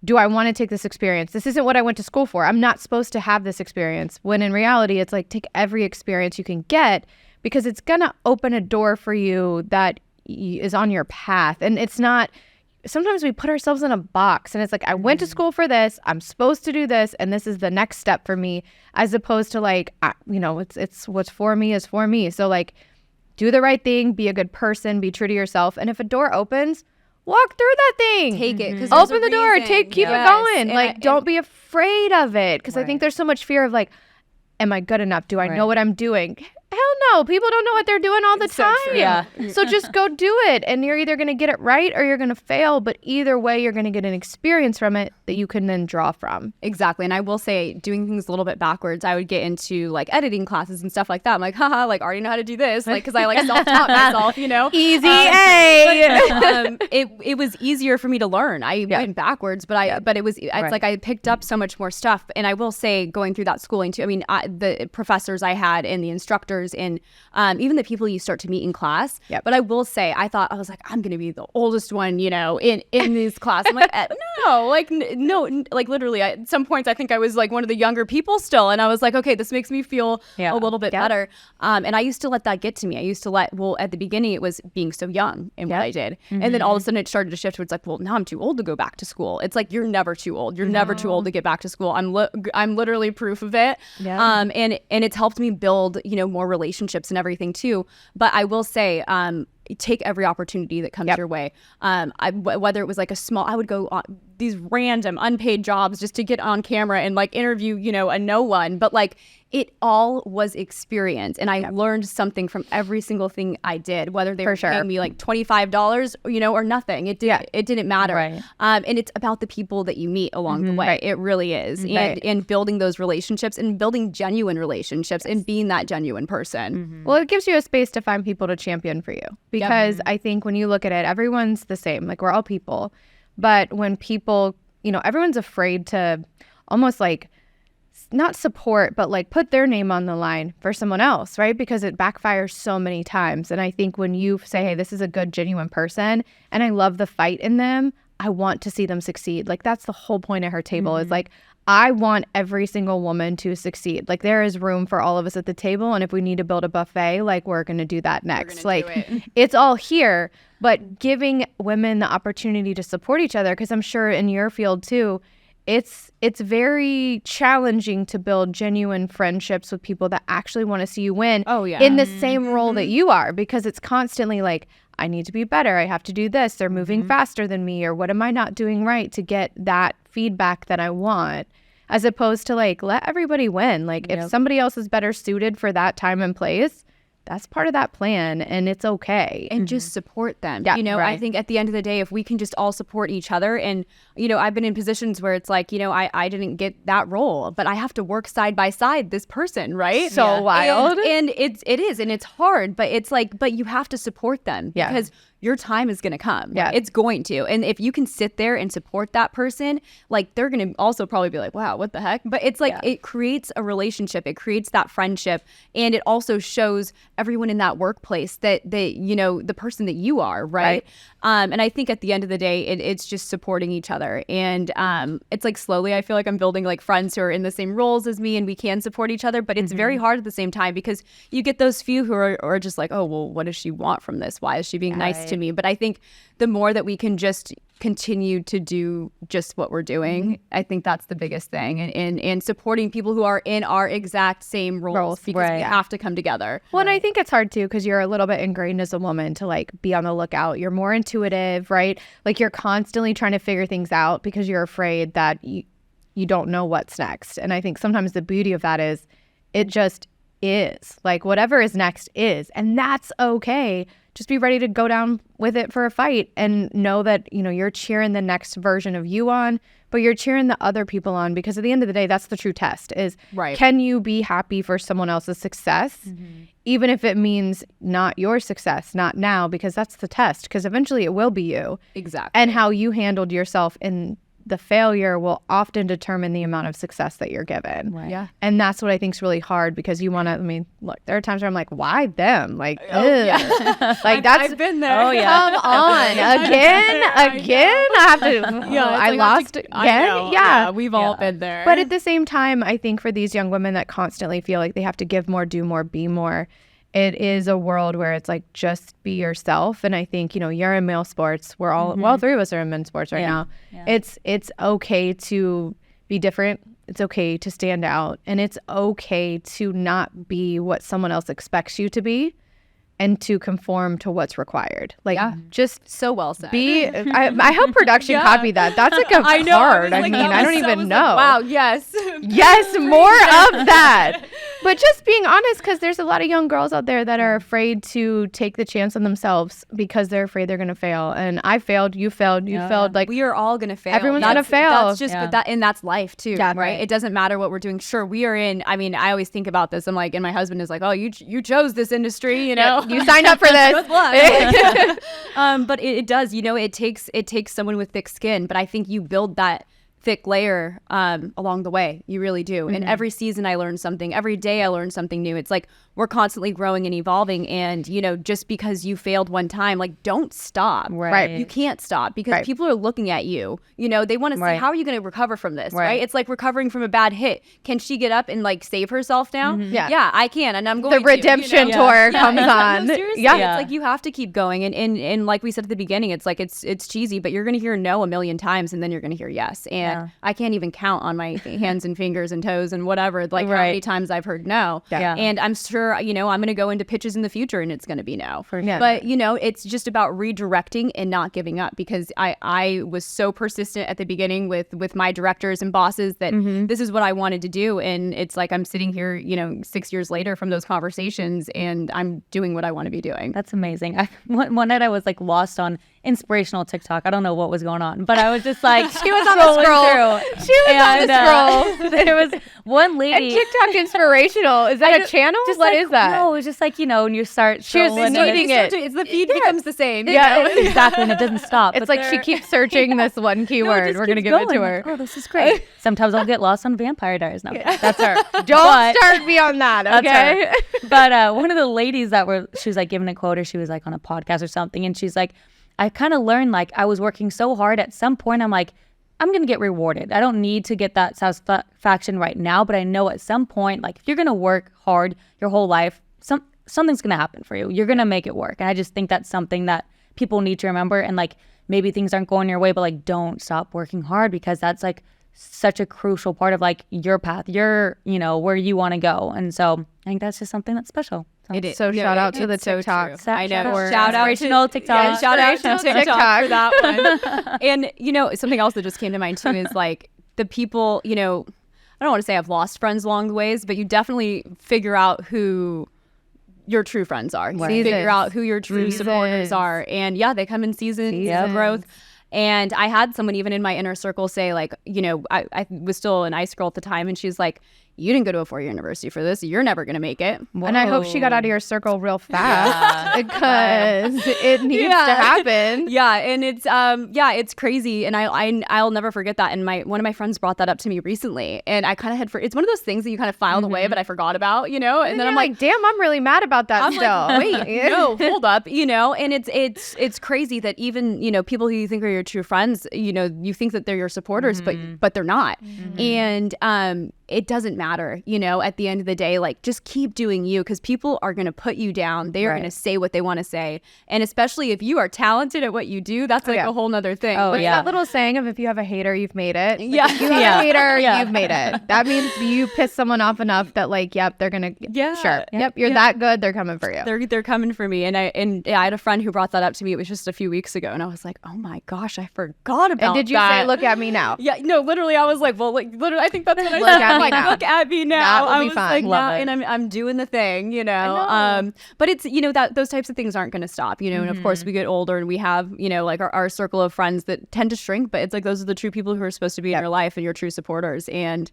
do I want to take this experience? This isn't what I went to school for. I'm not supposed to have this experience. When in reality, it's like take every experience you can get because it's going to open a door for you that is on your path. And it's not... Sometimes we put ourselves in a box and it's like, I went to school for this, I'm supposed to do this, and this is the next step for me, as opposed to like, it's what's for me is for me. So like, do the right thing, be a good person, be true to yourself. And if a door opens, walk through that thing. Take it. 'Cause Open there's the a door. reason. Keep it Yes. going. And Like, don't be afraid of it. Because I think there's so much fear of like, am I good enough? Do I know what I'm doing? Hell no. People don't know what they're doing all the time. true. Yeah. So just go do it. And you're either going to get it right or you're going to fail. But either way, you're going to get an experience from it that you can then draw from. Exactly. And I will say, doing things a little bit backwards, I would get into like editing classes and stuff like that. I'm like, haha, like, I already know how to do this. Like, because I like self-taught myself, you know? Easy A. It was easier for me to learn. I went backwards, but it was, it's like I picked up so much more stuff. And I will say, going through that schooling too, I mean, the professors I had and the instructors and even the people you start to meet in class. But I will say, I was like, I'm going to be the oldest one, you know, in this class. I'm like, no, like, no, like literally at some points, I think I was like one of the younger people still. And I was like, okay, this makes me feel a little bit better. And I used to let that get to me. I used to at the beginning, it was being so young in what I did. And then all of a sudden it started to shift towards like, well, now I'm too old to go back to school. It's like, you're never too old. You're never too old to get back to school. I'm literally proof of it. And it's helped me build, you know, more relationships and everything too. But I will say, take every opportunity that comes your way. Whether it was like I would go on these random unpaid jobs just to get on camera and like interview, you know, a no one, but like it all was experience. And I learned something from every single thing I did, whether they were paying me like $25, you know, or nothing. It didn't matter. And it's about the people that you meet along the way. It really is. And building those relationships and building genuine relationships and being that genuine person. Well, it gives you a space to find people to champion for you. Because I think when you look at it, everyone's the same. Like, we're all people. But when people, you know, everyone's afraid to almost like not support, but like put their name on the line for someone else, right? Because it backfires so many times. And I think when you say, hey, this is a good, genuine person, and I love the fight in them, I want to see them succeed. Like, that's the whole point of Her Table is like, I want every single woman to succeed. Like, there is room for all of us at the table. And if we need to build a buffet, like, we're going to do that next. Like, it's all here. But giving women the opportunity to support each other, because I'm sure in your field too, it's very challenging to build genuine friendships with people that actually want to see you win in the same role that you are, because it's constantly like, I need to be better. I have to do this. They're moving faster than me, or what am I not doing right to get that feedback that I want, as opposed to like, let everybody win. Like, if somebody else is better suited for that time and place, that's part of that plan, and it's okay. And just support them. You know, I think at the end of the day, if we can just all support each other, and, you know, I've been in positions where it's like, you know, I didn't get that role, but I have to work side by side this person, right? So wild. And it is, and it's hard, but it's like, but you have to support them because your time is going to come. It's going to. And if you can sit there and support that person, like, they're going to also probably be like, wow, what the heck? But it's like, it creates a relationship. It creates that friendship. And it also shows everyone in that workplace that you know, the person that you are, right? And I think at the end of the day, it's just supporting each other. And it's like, slowly, I feel like I'm building like friends who are in the same roles as me, and we can support each other. But it's very hard at the same time, because you get those few who are just like, oh, well, what does she want from this? Why is she being nice to me? But I think the more that we can just continue to do just what we're doing, I think that's the biggest thing. And supporting people who are in our exact same roles because we have to come together. Well, and I think it's hard too, because you're a little bit ingrained as a woman to like be on the lookout. You're more intuitive, right? Like, you're constantly trying to figure things out because you're afraid that you don't know what's next. And I think sometimes the beauty of that is it just is. Like, whatever is next is. And that's okay. Just be ready to go down with it for a fight, and know that, you know, you're cheering the next version of you on, but you're cheering the other people on, because at the end of the day, that's the true test is, can you be happy for someone else's success, even if it means not your success, not now, because that's the test, because eventually it will be you. Exactly. And how you handled yourself in the failure will often determine the amount of success that you're given. And that's what I think is really hard, because you want to, I mean, look, there are times where I'm like, why them? Like, like, I've been there. Come on. Again? I have to, I lost again? We've all been there. But at the same time, I think for these young women that constantly feel like they have to give more, do more, be more, it is a world where it's like, just be yourself. And I think, you know, you're in male sports. We're all, well, all three of us are in men's sports right now. It's okay to be different. It's okay to stand out. And it's okay to not be what someone else expects you to be. and to conform to what's required. Like, just so well said. I hope production copied that. That's like a card. I mean, I don't even know. Wow, yes. Yes, more of that. But just being honest, because there's a lot of young girls out there that are afraid to take the chance on themselves because they're afraid they're going to fail. And I failed, you failed, you failed. Like, we are all going to fail. Everyone's going to fail. That's just, and that's life too, right? It doesn't matter what we're doing. Sure, we are in, I mean, I always think about this. I'm like, and my husband is like, oh, you chose this industry, you know? You signed up for this. Good luck. But it does, you know, it takes someone with thick skin, but I think you build that thick layer along the way. You really do. And every season I learn something. Every day I learn something new. It's like we're constantly growing and evolving. And, you know, just because you failed one time, like, don't stop. Right. You can't stop because people are looking at you. You know, they want to see, how are you going to recover from this, right? It's like recovering from a bad hit. Can she get up and, like, save herself now? Yeah, I can. And I'm going The redemption tour comes on. No, seriously. It's like you have to keep going. And like we said at the beginning, it's like it's cheesy, but you're going to hear no a million times and then you're going to hear yes. And I can't even count on my hands and fingers and toes and whatever, like how many times I've heard no. And I'm sure, you know, I'm going to go into pitches in the future and it's going to be no. But, you know, it's just about redirecting and not giving up, because I was so persistent at the beginning with my directors and bosses that this is what I wanted to do. And it's like I'm sitting here, you know, 6 years later from those conversations and I'm doing what I want to be doing. That's amazing. One night I was like lost on inspirational TikTok. I don't know what was going on, but I was just like, she was on the scroll. She was on the scroll. There was one lady. And TikTok inspirational. Is that a channel? What is that? No, it was just like, you know, when you start she was eating it. It's the feed becomes the same. Yeah, exactly. And it doesn't stop. It's like she keeps searching this one keyword. We're going to give it to her. Oh, this is great. Sometimes I'll get lost on Vampire Diaries. No, that's her. Don't start me on that, okay? But one of the ladies she was like giving a quote, or she was like on a podcast or something, and she's like, I kind of learned, like, I was working so hard at some point, I'm like, I'm going to get rewarded. I don't need to get that satisfaction right now, but I know at some point, like, if you're going to work hard your whole life, something's going to happen for you. You're going to make it work. And I just think that's something that people need to remember. And, like, maybe things aren't going your way, but, like, don't stop working hard, because that's, like, such a crucial part of, like, your path, your, you know, where you want to go. And so I think that's just something that's special. It is. So shout out to the TikTok. I know. Shout out to TikTok. Yeah, shout out to TikTok for that one. And, you know, something else that just came to mind too is, like, the people, you know, I don't want to say I've lost friends along the ways, but you definitely figure out who your true friends are. You figure out who your true supporters are. And they come in seasons of growth. And I had someone even in my inner circle say, like, you know, I was still an ice girl at the time, and she's like, you didn't go to a 4-year university for this. You're never going to make it. Whoa. And I hope she got out of your circle real fast because it needs to happen. Yeah. And it's crazy. And I'll never forget that. And one of my friends brought that up to me recently. And I kind of it's one of those things that you kind of filed away, but I forgot about, you know? And then I'm like, damn, I'm really mad about that I'm still. Like, wait, no, hold up, you know? And it's crazy that even, you know, people who you think are your true friends, you know, you think that they're your supporters, but they're not. And it doesn't matter, you know, at the end of the day, like, just keep doing you, because people are going to put you down. They are going to say what they want to say. And especially if you are talented at what you do, that's like a whole nother thing. What's that little saying of, if you have a hater, you've made it? Like, if you have a hater, you've made it. That means you piss someone off enough that, like, yep, they're going to, sure. Yep, you're that good. They're coming for you. They're coming for me. And I had a friend who brought that up to me. It was just a few weeks ago. And I was like, oh my gosh, I forgot about that. And did you say, look at me now? Yeah, no, literally, I was like, well, like, literally, I think that's what I said. Look at me now. That will I be was fine. like, and I'm doing the thing, you know. But it's, you know, that those types of things aren't going to stop, you know. And of course, we get older and we have, you know, like our circle of friends that tend to shrink. But it's like those are the true people who are supposed to be in your life and your true supporters. And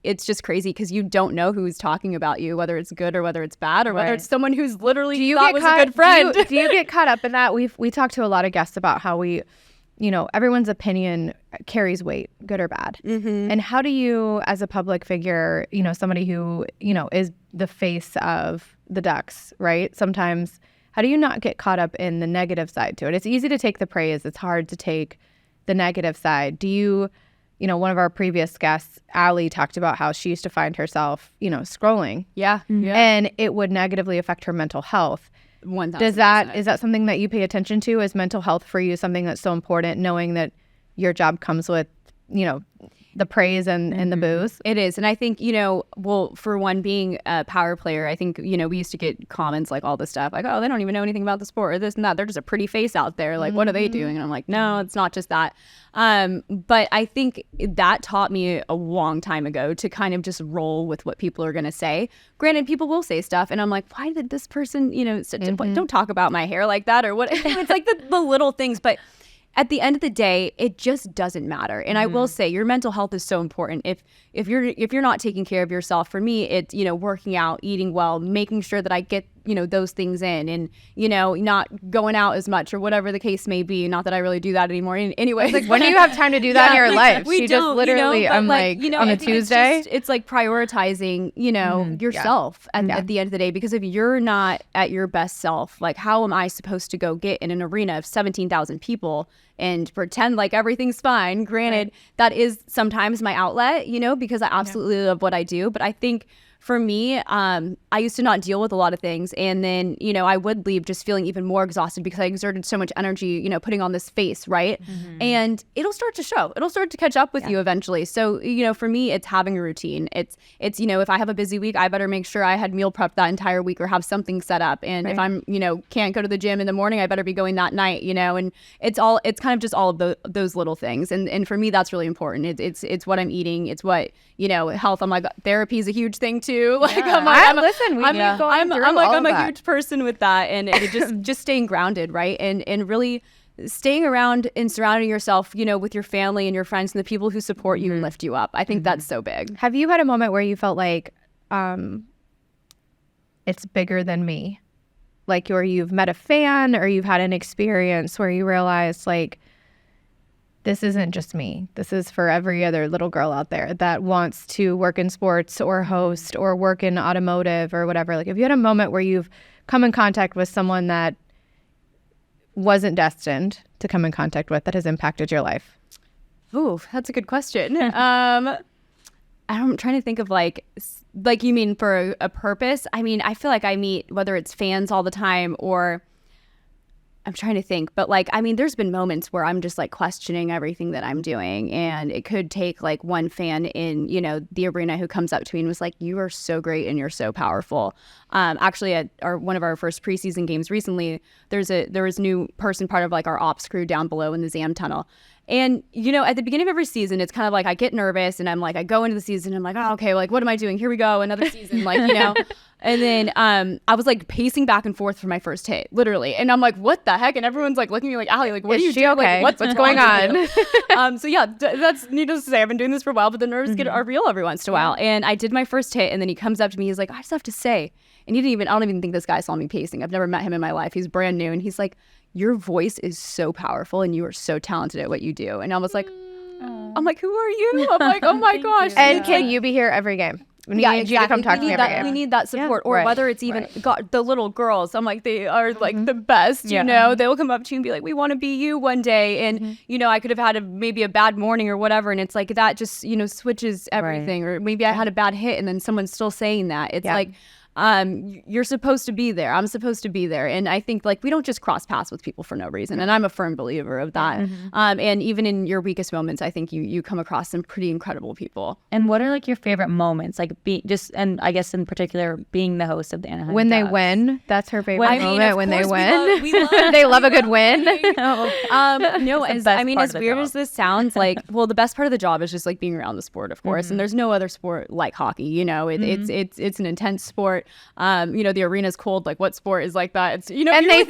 it's just crazy because you don't know who's talking about you, whether it's good or whether it's bad or whether it's someone who's literally thought was a good friend. Do you get caught up in that? We talked to a lot of guests about how you know, everyone's opinion carries weight, good or bad. And how do you, as a public figure, you know, somebody who, you know, is the face of the Ducks, right? Sometimes, how do you not get caught up in the negative side to it? It's easy to take the praise. It's hard to take the negative side. Do you know, one of our previous guests, Allie, talked about how she used to find herself, you know, scrolling. Yeah. And it would negatively affect her mental health. 1,000%. Is that something that you pay attention to? Is mental health for you something that's so important, knowing that your job comes with, you know, the praise and the booze. It is. And I think, well, for one, being a power player, I think, we used to get comments like all this stuff like, oh, they don't even know anything about the sport or this and that. They're just a pretty face out there. Like, what are they doing? And I'm like, no, it's not just that. But I think that taught me a long time ago to kind of just roll with what people are going to say. Granted, people will say stuff and I'm like, why did this person, don't talk about my hair like that or what? It's like the little things. But at the end of the day, it just doesn't matter. And I will say your mental health is so important. If you're not taking care of yourself, for me, it's, working out, eating well, making sure that I get, those things in and, not going out as much or whatever the case may be. Not that I really do that anymore. Anyway, like, when do you have time to do that in your life? We just literally, I'm like on a Tuesday. It's like prioritizing, yourself at the end of the day, because if you're not at your best self, like how am I supposed to go get in an arena of 17,000 people and pretend like everything's fine? Granted, that is sometimes my outlet, because I absolutely love what I do. But I think for me, I used to not deal with a lot of things. And then, I would leave just feeling even more exhausted because I exerted so much energy, putting on this face, right? And it'll start to show. It'll start to catch up with you eventually. So, for me, it's having a routine. It's if I have a busy week, I better make sure I had meal prep that entire week or have something set up. And if I'm, can't go to the gym in the morning, I better be going that night, and it's kind of just all of those little things. And for me, that's really important. It's what I'm eating. It's what, health. I'm like, therapy is a huge thing too. Like, I'm a huge person with that, and it just staying grounded, right? And really staying around and surrounding yourself, with your family and your friends and the people who support you and lift you up. I think that's so big. Have you had a moment where you felt like it's bigger than me? Like, or you've met a fan or you've had an experience where you realize like, this isn't just me. This is for every other little girl out there that wants to work in sports or host or work in automotive or whatever. Like, if you had a moment where you've come in contact with someone that wasn't destined to come in contact with, that has impacted your life? Ooh, that's a good question. I'm trying to think of like you mean for a purpose? I mean, I feel like I meet, whether it's fans all the time or I'm trying to think, but there's been moments where I'm just like questioning everything that I'm doing, and it could take like one fan in, the arena who comes up to me and was like, you are so great and you're so powerful. Actually at one of our first preseason games recently, there was a new person part of like our ops crew down below in the ZAM tunnel. And, at the beginning of every season, it's kind of like I get nervous and I'm like, I go into the season and I'm like, oh, okay, like, what am I doing? Here we go. Another season, like, And then I was like pacing back and forth for my first hit, literally. And I'm like, what the heck? And everyone's like looking at me like, Allie, like, what are you doing? Okay? Like, what's going on? So yeah, that's needless to say. I've been doing this for a while, but the nerves are real every once in a while. And I did my first hit, and then he comes up to me. He's like, I just have to say, and I don't even think this guy saw me pacing. I've never met him in my life. He's brand new. And he's like, your voice is so powerful and you are so talented at what you do. And I was like, I'm like, who are you? I'm like, oh my gosh. And can you be here every game? We need you to come talk to me every game. We need that support. Or whether it's even the little girls. I'm like, they are like the best, They'll come up to you and be like, we want to be you one day. And, I could have had maybe a bad morning or whatever. And it's like that just, switches everything. Or maybe I had a bad hit and then someone's still saying that. It's like, you're supposed to be there. I'm supposed to be there. And I think like we don't just cross paths with people for no reason. And I'm a firm believer of that. And even in your weakest moments, I think you come across some pretty incredible people. And what are like your favorite moments? Like and I guess in particular being the host of the Anaheim When Ducks. They win, that's her favorite moment. When they win, we love they love a good win. No, as weird as this sounds, like, well, the best part of the job is just like being around the sport, of course. And there's no other sport like hockey. It's an intense sport. The arena's cold. Like, what sport is like that? It's and they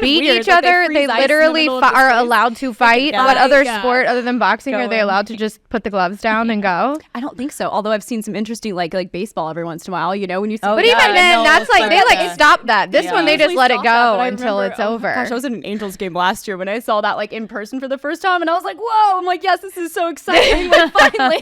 beat each other. They literally are allowed to fight. What other sport other than boxing are they allowed to just put the gloves down and go? I don't think so. Although I've seen some interesting like baseball every once in a while. When you see, but even then, that's like they like stop that. This one they just let it go until it's over. Gosh, I was at an Angels game last year when I saw that like in person for the first time, and I was like, whoa! I'm like, yes, this is so exciting. Like, finally.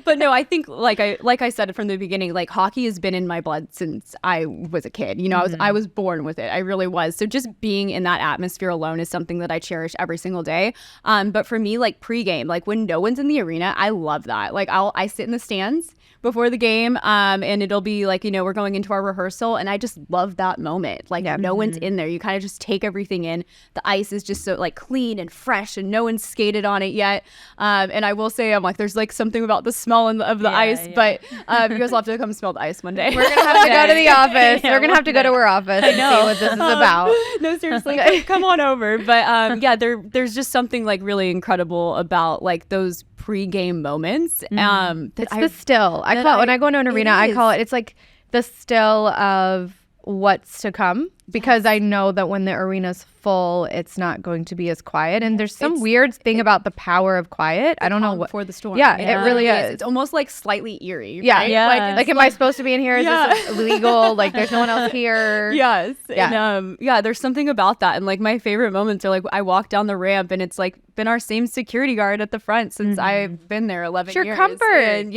But no, I think like I said from the beginning, like hockey hockey has been in my blood since I was a kid. You know, I was born with it. I really was. So just being in that atmosphere alone is something that I cherish every single day. But for me, like pregame, like when no one's in the arena, I love that. Like I sit in the stands before the game, and it'll be like, you know, we're going into our rehearsal, and I just love that moment. Like no one's in there. You kind of just take everything in. The ice is just so like clean and fresh, and no one's skated on it yet. And I will say, I'm like, there's like something about the smell of the ice, but you guys will have to come smell the ice one day. We're gonna have to go to the office. We're gonna have to go to her office and see what this is about. No, seriously, come on over. But yeah, there's just something like really incredible about like those pre-game moments. It's the still. I call it, when I go into an arena, I call it, it's like the still of what's to come, because I know that when the arena's full, it's not going to be as quiet. And there's some weird thing about the power of quiet. I don't know what before the storm. Yeah, it really is. It's almost like slightly eerie. Yeah, right? yeah. Like, am I supposed to be in here? Is this illegal? Like, there's no one else here. Yes. Yeah. And, there's something about that. And like my favorite moments are like I walk down the ramp, and it's like been our same security guard at the front since I've been there 11 years. Your comfort. And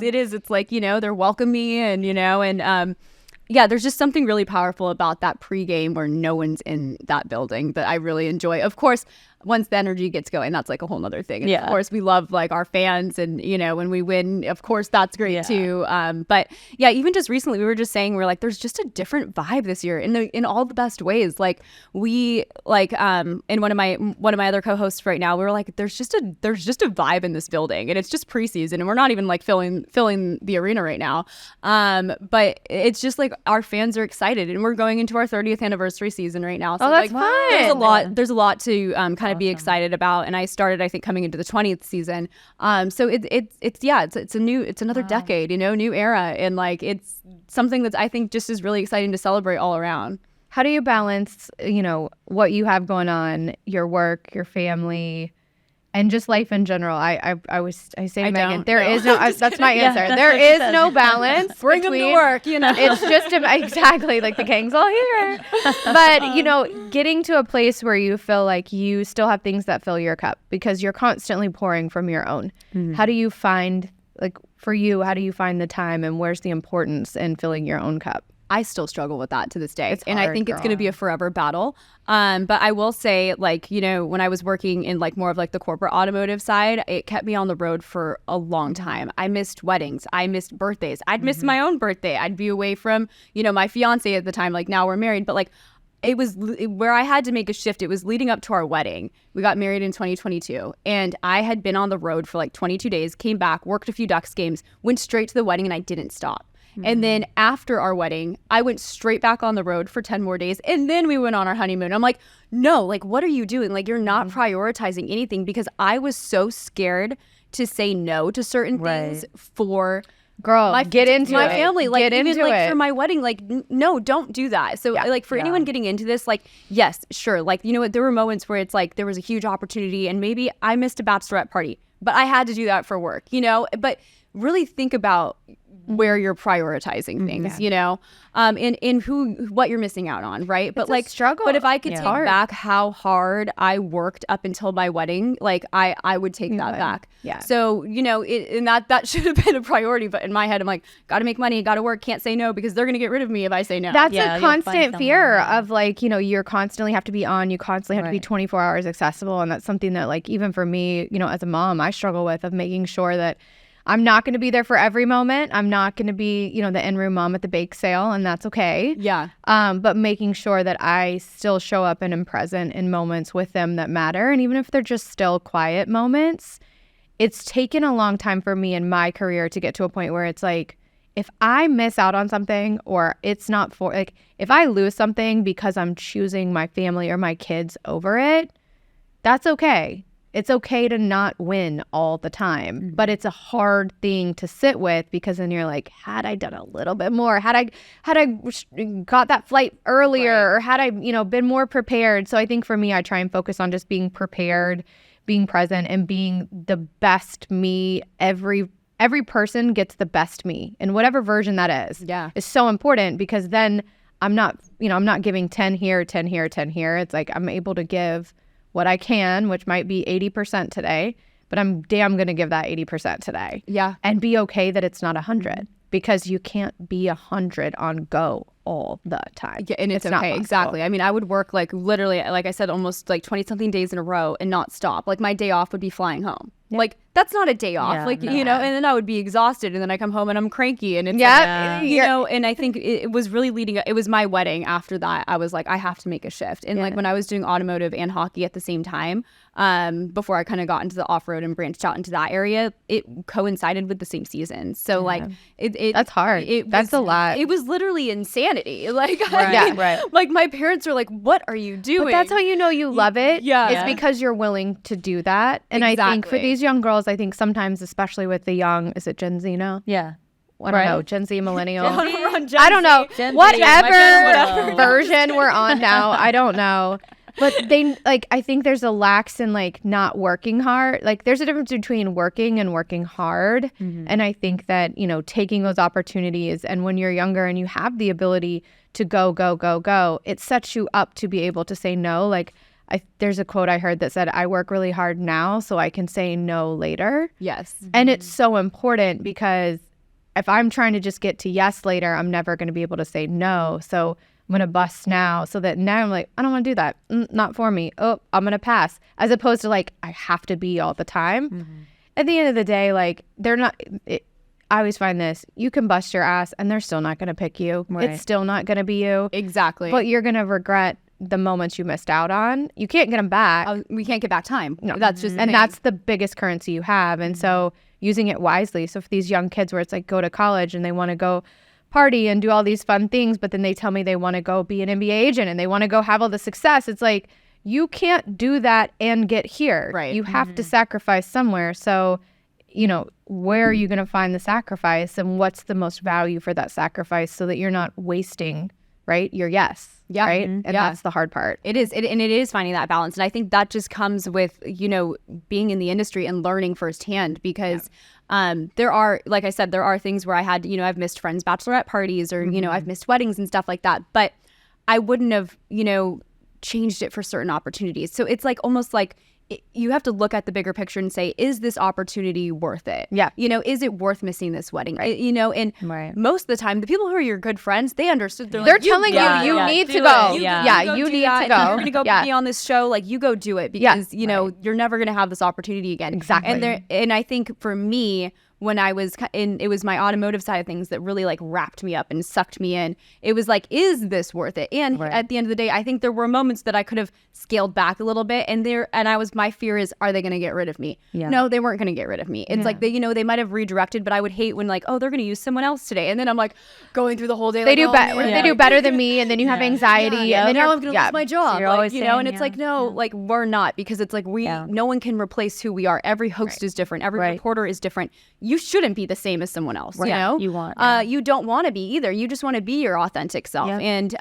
it is. It's like, you know, they're welcoming, and you know, and there's just something really powerful about that pregame where no one's in that building that I really enjoy. Of course, once the energy gets going, that's like a whole nother thing. And of course, we love like our fans, and you know, when we win, of course, that's great too. But yeah, even just recently, we were just saying, we're like, there's just a different vibe this year in all the best ways. Like we like in one of my other co-hosts right now, we were like, there's just a vibe in this building, and it's just preseason, and we're not even like filling the arena right now. But it's just like our fans are excited, and we're going into our 30th anniversary season right now. So that's like, fun. There's a lot to kind of be excited about, and I started, I think, coming into the 20th season. So it's another decade, you know, new era, and like it's something that I think just is really exciting to celebrate all around. How do you balance, you know, what you have going on, your work, your family, and just life in general? I say to Megan, there is no. That's my answer. There is no balance. Bring them to work, you know. It's just exactly like the gang's all here. But you know, getting to a place where you feel like you still have things that fill your cup because you're constantly pouring from your own. How do you find, like for you, how do you find the time, and where's the importance in filling your own cup? I still struggle with that to this day. It's and hard, I think girl. It's going to be a forever battle. But I will say, like, you know, when I was working in like more of like the corporate automotive side, it kept me on the road for a long time. I missed weddings. I missed birthdays. I'd miss my own birthday. I'd be away from, you know, my fiance at the time. Like now we're married, but like it was where I had to make a shift. It was leading up to our wedding. We got married in 2022, and I had been on the road for like 22 days, came back, worked a few Ducks games, went straight to the wedding, and I didn't stop. And then after our wedding, I went straight back on the road for 10 more days. And then we went on our honeymoon. I'm like, no, like, what are you doing? Like, you're not prioritizing anything, because I was so scared to say no to certain things for Girl, get into my it. family. Like, get even into like it. for my wedding, like, no, don't do that. So like for anyone getting into this, like, yes, sure. Like, you know what? There were moments where it's like there was a huge opportunity, and maybe I missed a bachelorette party, but I had to do that for work, you know? But really think about where you're prioritizing things, you know, in what you're missing out on, right? But like struggle. But if I could take back how hard I worked up until my wedding, like I would take that back. Yeah. So, you know, and that should have been a priority. But in my head, I'm like, got to make money, got to work, can't say no, because they're going to get rid of me if I say no. That's a constant fear of like, you know, you're constantly have to be on, you constantly have to be 24 hours accessible. And that's something that like, even for me, you know, as a mom, I struggle with, of making sure that I'm not going to be there for every moment. I'm not going to be, you know, the in-room mom at the bake sale, and that's okay. Yeah. But making sure that I still show up and am present in moments with them that matter. And even if they're just still quiet moments, it's taken a long time for me in my career to get to a point where it's like, if I miss out on something, or it's not for, like, if I lose something because I'm choosing my family or my kids over it, that's okay. It's okay to not win all the time, but it's a hard thing to sit with, because then you're like, had I done a little bit more, had I got that flight earlier, or had I, you know, been more prepared. So I think for me, I try and focus on just being prepared, being present, and being the best me. Every person gets the best me, and whatever version that is. Yeah. Is so important, because then I'm not giving 10 here, 10 here, 10 here. It's like I'm able to give what I can, which might be 80% today, but I'm damn going to give that 80% today. Yeah. And be okay that it's not 100. because you can't be 100 on go all the time. Yeah, and it's not okay. possible. Exactly. I mean, I would work like literally, like I said, almost like 20 something days in a row and not stop. Like my day off would be flying home. Like that's not a day off. Yeah, like, no. you know, and then I would be exhausted and then I come home and I'm cranky and it's Yeah. like, you know, and I think it was really leading, it was my wedding after that. I was like, I have to make a shift. And like when I was doing automotive and hockey at the same time, before I kind of got into the off-road and branched out into that area, it coincided with the same season. So like it That's hard. That's a lot. It was literally insanity. Like, Right. like my parents were like, what are you doing? But that's how you know you love it. Yeah. It's because you're willing to do that. And I think for Exactly. these young girls, I think sometimes, especially with the young, is it Gen Z now? Yeah. I don't know, Gen Z, millennial. We're on Gen I don't know. Gen Z, Whatever whatever version we're on now, I don't know. But they like, I think there's a lax in like not working hard. Like there's a difference between working and working hard. And I think that, you know, taking those opportunities, and when you're younger and you have the ability to go, it sets you up to be able to say no. Like there's a quote I heard that said, I work really hard now so I can say no later. Yes. And it's so important because if I'm trying to just get to yes later, I'm never going to be able to say no. So I'm going to bust now, so that now I'm like, I don't want to do that. Not for me. Oh, I'm going to pass. As opposed to like, I have to be all the time. At the end of the day, like they're not, I always find this, you can bust your ass and they're still not going to pick you. Right. It's still not going to be you. Exactly. But you're going to regret the moments you missed out on. You can't get them back. We can't get back time. No. That's just the And thing. that's the biggest currency you have. And so using it wisely. So for these young kids where it's like go to college and they want to go party and do all these fun things, but then they tell me they want to go be an NBA agent and they want to go have all the success. It's like, you can't do that and get here. Right. You have to sacrifice somewhere. So, you know, where are you going to find the sacrifice, and what's the most value for that sacrifice so that you're not wasting, right, your yes. Yeah. Right. And that's the hard part. It is. And it is finding that balance. And I think that just comes with, you know, being in the industry and learning firsthand, because there are, like I said, there are things where I had, you know, I've missed friends' bachelorette parties, or, you know, I've missed weddings and stuff like that. But I wouldn't have, you know, changed it for certain opportunities. So it's like almost like you have to look at the bigger picture and say, is this opportunity worth it? Yeah. You know, is it worth missing this wedding? You know, and most of the time, the people who are your good friends, they understood. They're like, telling you need to go. You need to go. You're going to go be on this show. Like, you go do it, because, you know, you're never going to have this opportunity again. Exactly. And I think for me, when I was in, it was my automotive side of things that really like wrapped me up and sucked me in. It was like, is this worth it? And at the end of the day, I think there were moments that I could have scaled back a little bit, and my fear is, are they going to get rid of me? Yeah. No, they weren't going to get rid of me. It's like, they, you know, they might have redirected, but I would hate when like, oh, they're going to use someone else today. And then I'm like going through the whole day. They like, do they do better than me, and then you have anxiety, and then now you're I'm going to lose my job. So you're like, always you know, saying, and it's like, no, like we're not, because it's like no one can replace who we are. Every host is different. Every reporter is different. You shouldn't be the same as someone else. You know, you don't want to be either. You just want to be your authentic self. And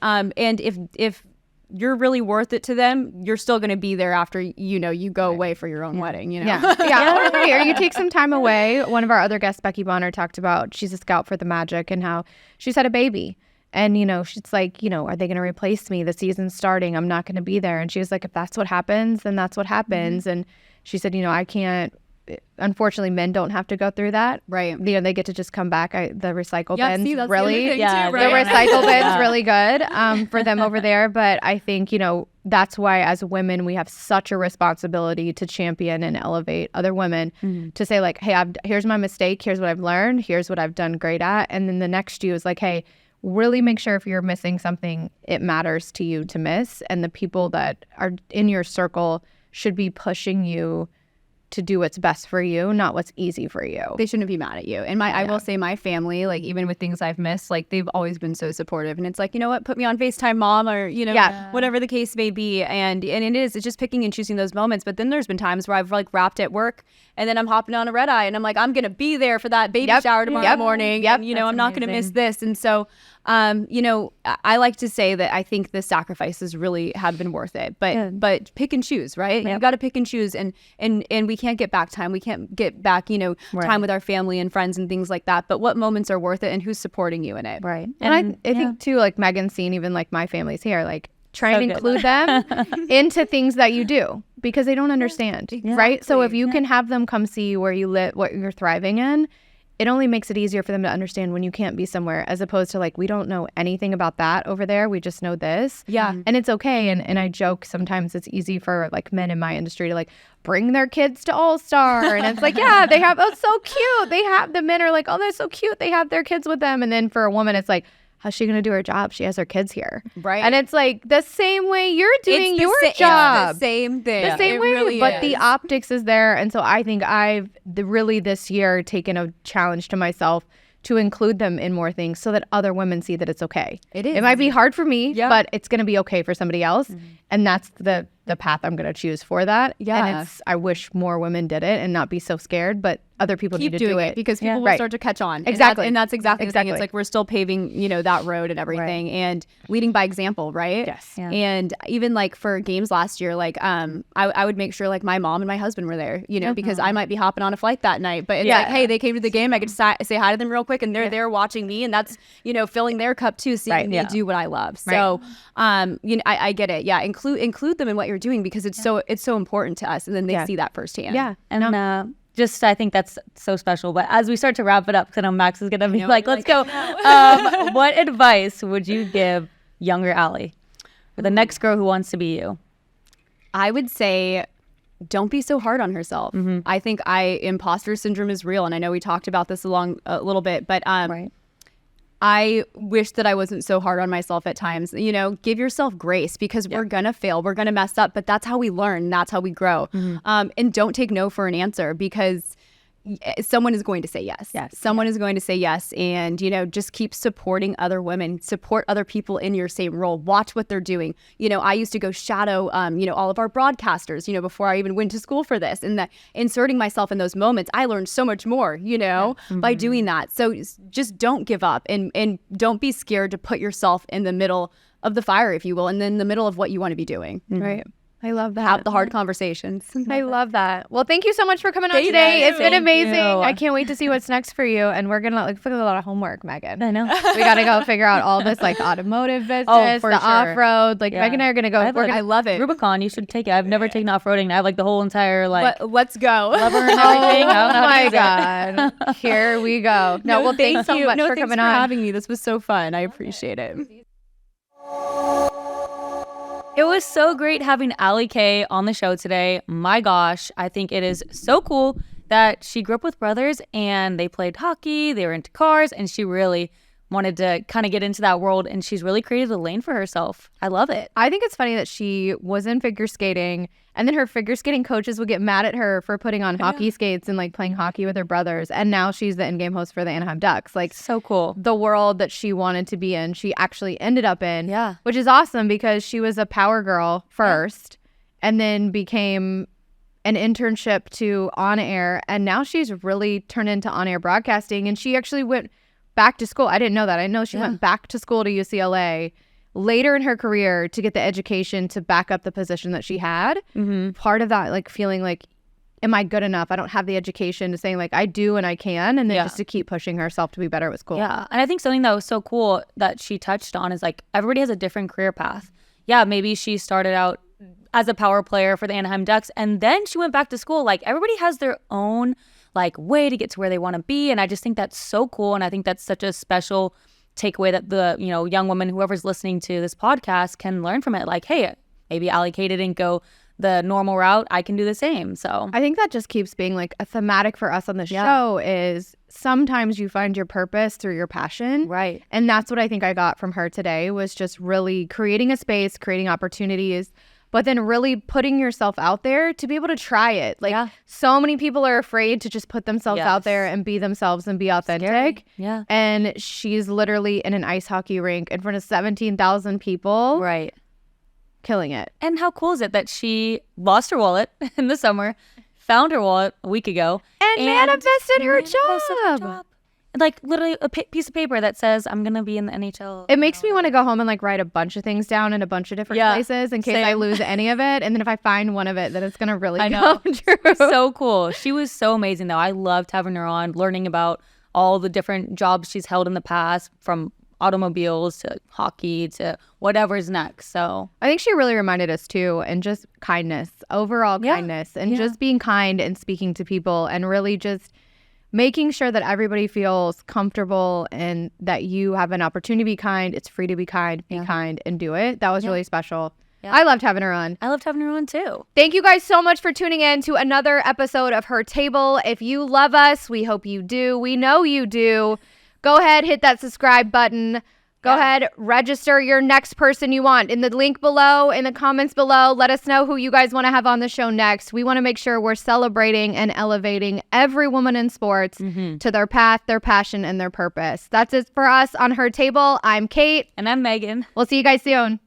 if you're really worth it to them, you're still going to be there after, you know, you go away for your own wedding, you know? Or you take some time away. One of our other guests, Becky Bonner, talked about, she's a scout for the Magic, and how she's had a baby. And, you know, she's like, you know, are they going to replace me? The season's starting. I'm not going to be there. And she was like, if that's what happens, then that's what happens. And she said, you know, I can't. Unfortunately, men don't have to go through that. Right. You know, they get to just come back. The recycle bins see, that's really, the other thing too, right? the recycle bins really good for them over there. But I think, you know, that's why as women, we have such a responsibility to champion and elevate other women to say like, hey, here's my mistake. Here's what I've learned. Here's what I've done great at. And then the next you is like, hey, really make sure if you're missing something, it matters to you to miss. And the people that are in your circle should be pushing you to do what's best for you, not what's easy for you. They shouldn't be mad at you. And I will say my family, like even with things I've missed, like they've always been so supportive. And it's like, you know what, put me on FaceTime, Mom, or, you know, whatever the case may be. And it's just picking and choosing those moments. But then there's been times where I've like wrapped at work and then I'm hopping on a red eye and I'm like, I'm going to be there for that baby shower tomorrow morning. And, you know, I'm not going to miss this. And so, you know, I like to say that I think the sacrifices really have been worth it, but pick and choose, right? You got to pick and choose, and we can't get back time. We can't get back, you know, time with our family and friends and things like that. But what moments are worth it, and who's supporting you in it? Right. And I think too, like Megan's seen, even like my family's here, like try and include them into things that you do, because they don't understand, right? So if you can have them come see where you live, what you're thriving in, it only makes it easier for them to understand when you can't be somewhere, as opposed to like, we don't know anything about that over there. We just know this. Yeah. And it's okay. And I joke sometimes it's easy for like men in my industry to like bring their kids to All-Star. And it's like, yeah, they have, oh, so cute. They have, the men are like, oh, they're so cute. They have their kids with them. And then for a woman, it's like, how's she going to do her job? She has her kids here. Right. And it's like the same way you're doing It's your the job. It's the same thing. The same It way, really but is. the optics is there. And so I think I've really this year taken a challenge to myself to include them in more things so that other women see that it's okay. It is. It might be hard for me, Yeah. but it's going to be okay for somebody else. And that's the path I'm going to choose for that. Yeah. And I wish more women did it and not be so scared, but other people Keep need to doing do it it. because people will Right. start to catch on. Exactly. And that's exactly the thing. Exactly. It's like we're still paving, that road and everything and leading by example, right? Yes. Yeah. And even like for games last year, like I would make sure like my mom and my husband were there, because I might be hopping on a flight that night. But it's like, hey, they came to the game. I could say hi to them real quick and they're there watching me and that's, filling their cup too, seeing me do what I love. So I get it. Yeah. Include them in what you're doing because it's so important to us and then they see that firsthand. Yeah. And I think that's so special. But as we start to wrap it up, because I know Max is going to be like, let's go. What advice would you give younger Allie, or the next girl who wants to be you? I would say don't be so hard on herself. I think imposter syndrome is real. And I know we talked about this a little bit, but Right. I wish that I wasn't so hard on myself at times. Give yourself grace because we're going to fail. We're going to mess up, but that's how we learn. That's how we grow. And don't take no for an answer because someone is going to say yes. Someone is going to say yes. And, just keep supporting other women, support other people in your same role. Watch what they're doing. I used to go shadow, all of our broadcasters, before I even went to school for this. And that inserting myself in those moments, I learned so much more, by doing that. So just don't give up and don't be scared to put yourself in the middle of the fire, if you will, and then in the middle of what you want to be doing. Right. I love that. Have the hard conversations. I love that. Well, thank you so much for coming on Thank today. you. It's been Thank amazing. you. I can't wait to see what's next for you. And we're going to put a lot of homework, Megan. I know. We got to go figure out all this automotive business, for the sure. off-road. Megan and I are going to go. I love it. Rubicon, you should take it. I've never taken off-roading. And I have the whole entire But let's go. lever and everything. I don't know how to use it. God. Here we go. No, well, thanks so much for thanks coming for on. having me. This was so fun. I appreciate it. It was so great having Allie K on the show today. My gosh, I think it is so cool that she grew up with brothers and they played hockey, they were into cars, and she really wanted to kind of get into that world, and she's really created a lane for herself. I love it. I think it's funny that she was in figure skating and then her figure skating coaches would get mad at her for putting on hockey skates and playing hockey with her brothers. And now she's the in-game host for the Anaheim Ducks. So cool. The world that she wanted to be in, she actually ended up in. Yeah. Which is awesome because she was a power girl first and then became an internship to on air. And now she's really turned into on air broadcasting. And she actually went back to school. I didn't know that. I know she went back to school to UCLA later in her career to get the education to back up the position that she had. Part of that, feeling like, am I good enough? I don't have the education to saying I do and I can. And then just to keep pushing herself to be better was cool. Yeah. And I think something that was so cool that she touched on is everybody has a different career path. Yeah, maybe she started out as a power player for the Anaheim Ducks and then she went back to school. Everybody has their own way to get to where they want to be. And I just think that's so cool. And I think that's such a special takeaway that the, young woman, whoever's listening to this podcast can learn from it. Hey, maybe Allie K didn't go the normal route. I can do the same. So I think that just keeps being a thematic for us on the show is sometimes you find your purpose through your passion. Right. And that's what I think I got from her today was just really creating a space, creating opportunities, but then really putting yourself out there to be able to try it. So many people are afraid to just put themselves out there and be themselves and be authentic. Scary. Yeah. And she's literally in an ice hockey rink in front of 17,000 people. Right. Killing it. And how cool is it that she lost her wallet in the summer, found her wallet a week ago, and manifested her job. Literally a piece of paper that says, I'm going to be in the NHL. It makes me want to go home and write a bunch of things down in a bunch of different places in case I lose any of it. And then if I find one of it, then it's going to really come true. So cool. She was so amazing, though. I loved having her on, learning about all the different jobs she's held in the past, from automobiles to hockey to whatever's next. So I think she really reminded us too, and just kindness, overall kindness, and just being kind and speaking to people and really just making sure that everybody feels comfortable and that you have an opportunity to be kind. It's free to be kind, kind, and do it. That was really special. Yeah. I loved having her on. I loved having her on too. Thank you guys so much for tuning in to another episode of Her Table. If you love us, we hope you do. We know you do. Go ahead, hit that subscribe button. Go ahead, register your next person you want. In the link below, in the comments below, let us know who you guys want to have on the show next. We want to make sure we're celebrating and elevating every woman in sports to their path, their passion, and their purpose. That's it for us on Her Table. I'm Kate. And I'm Megan. We'll see you guys soon.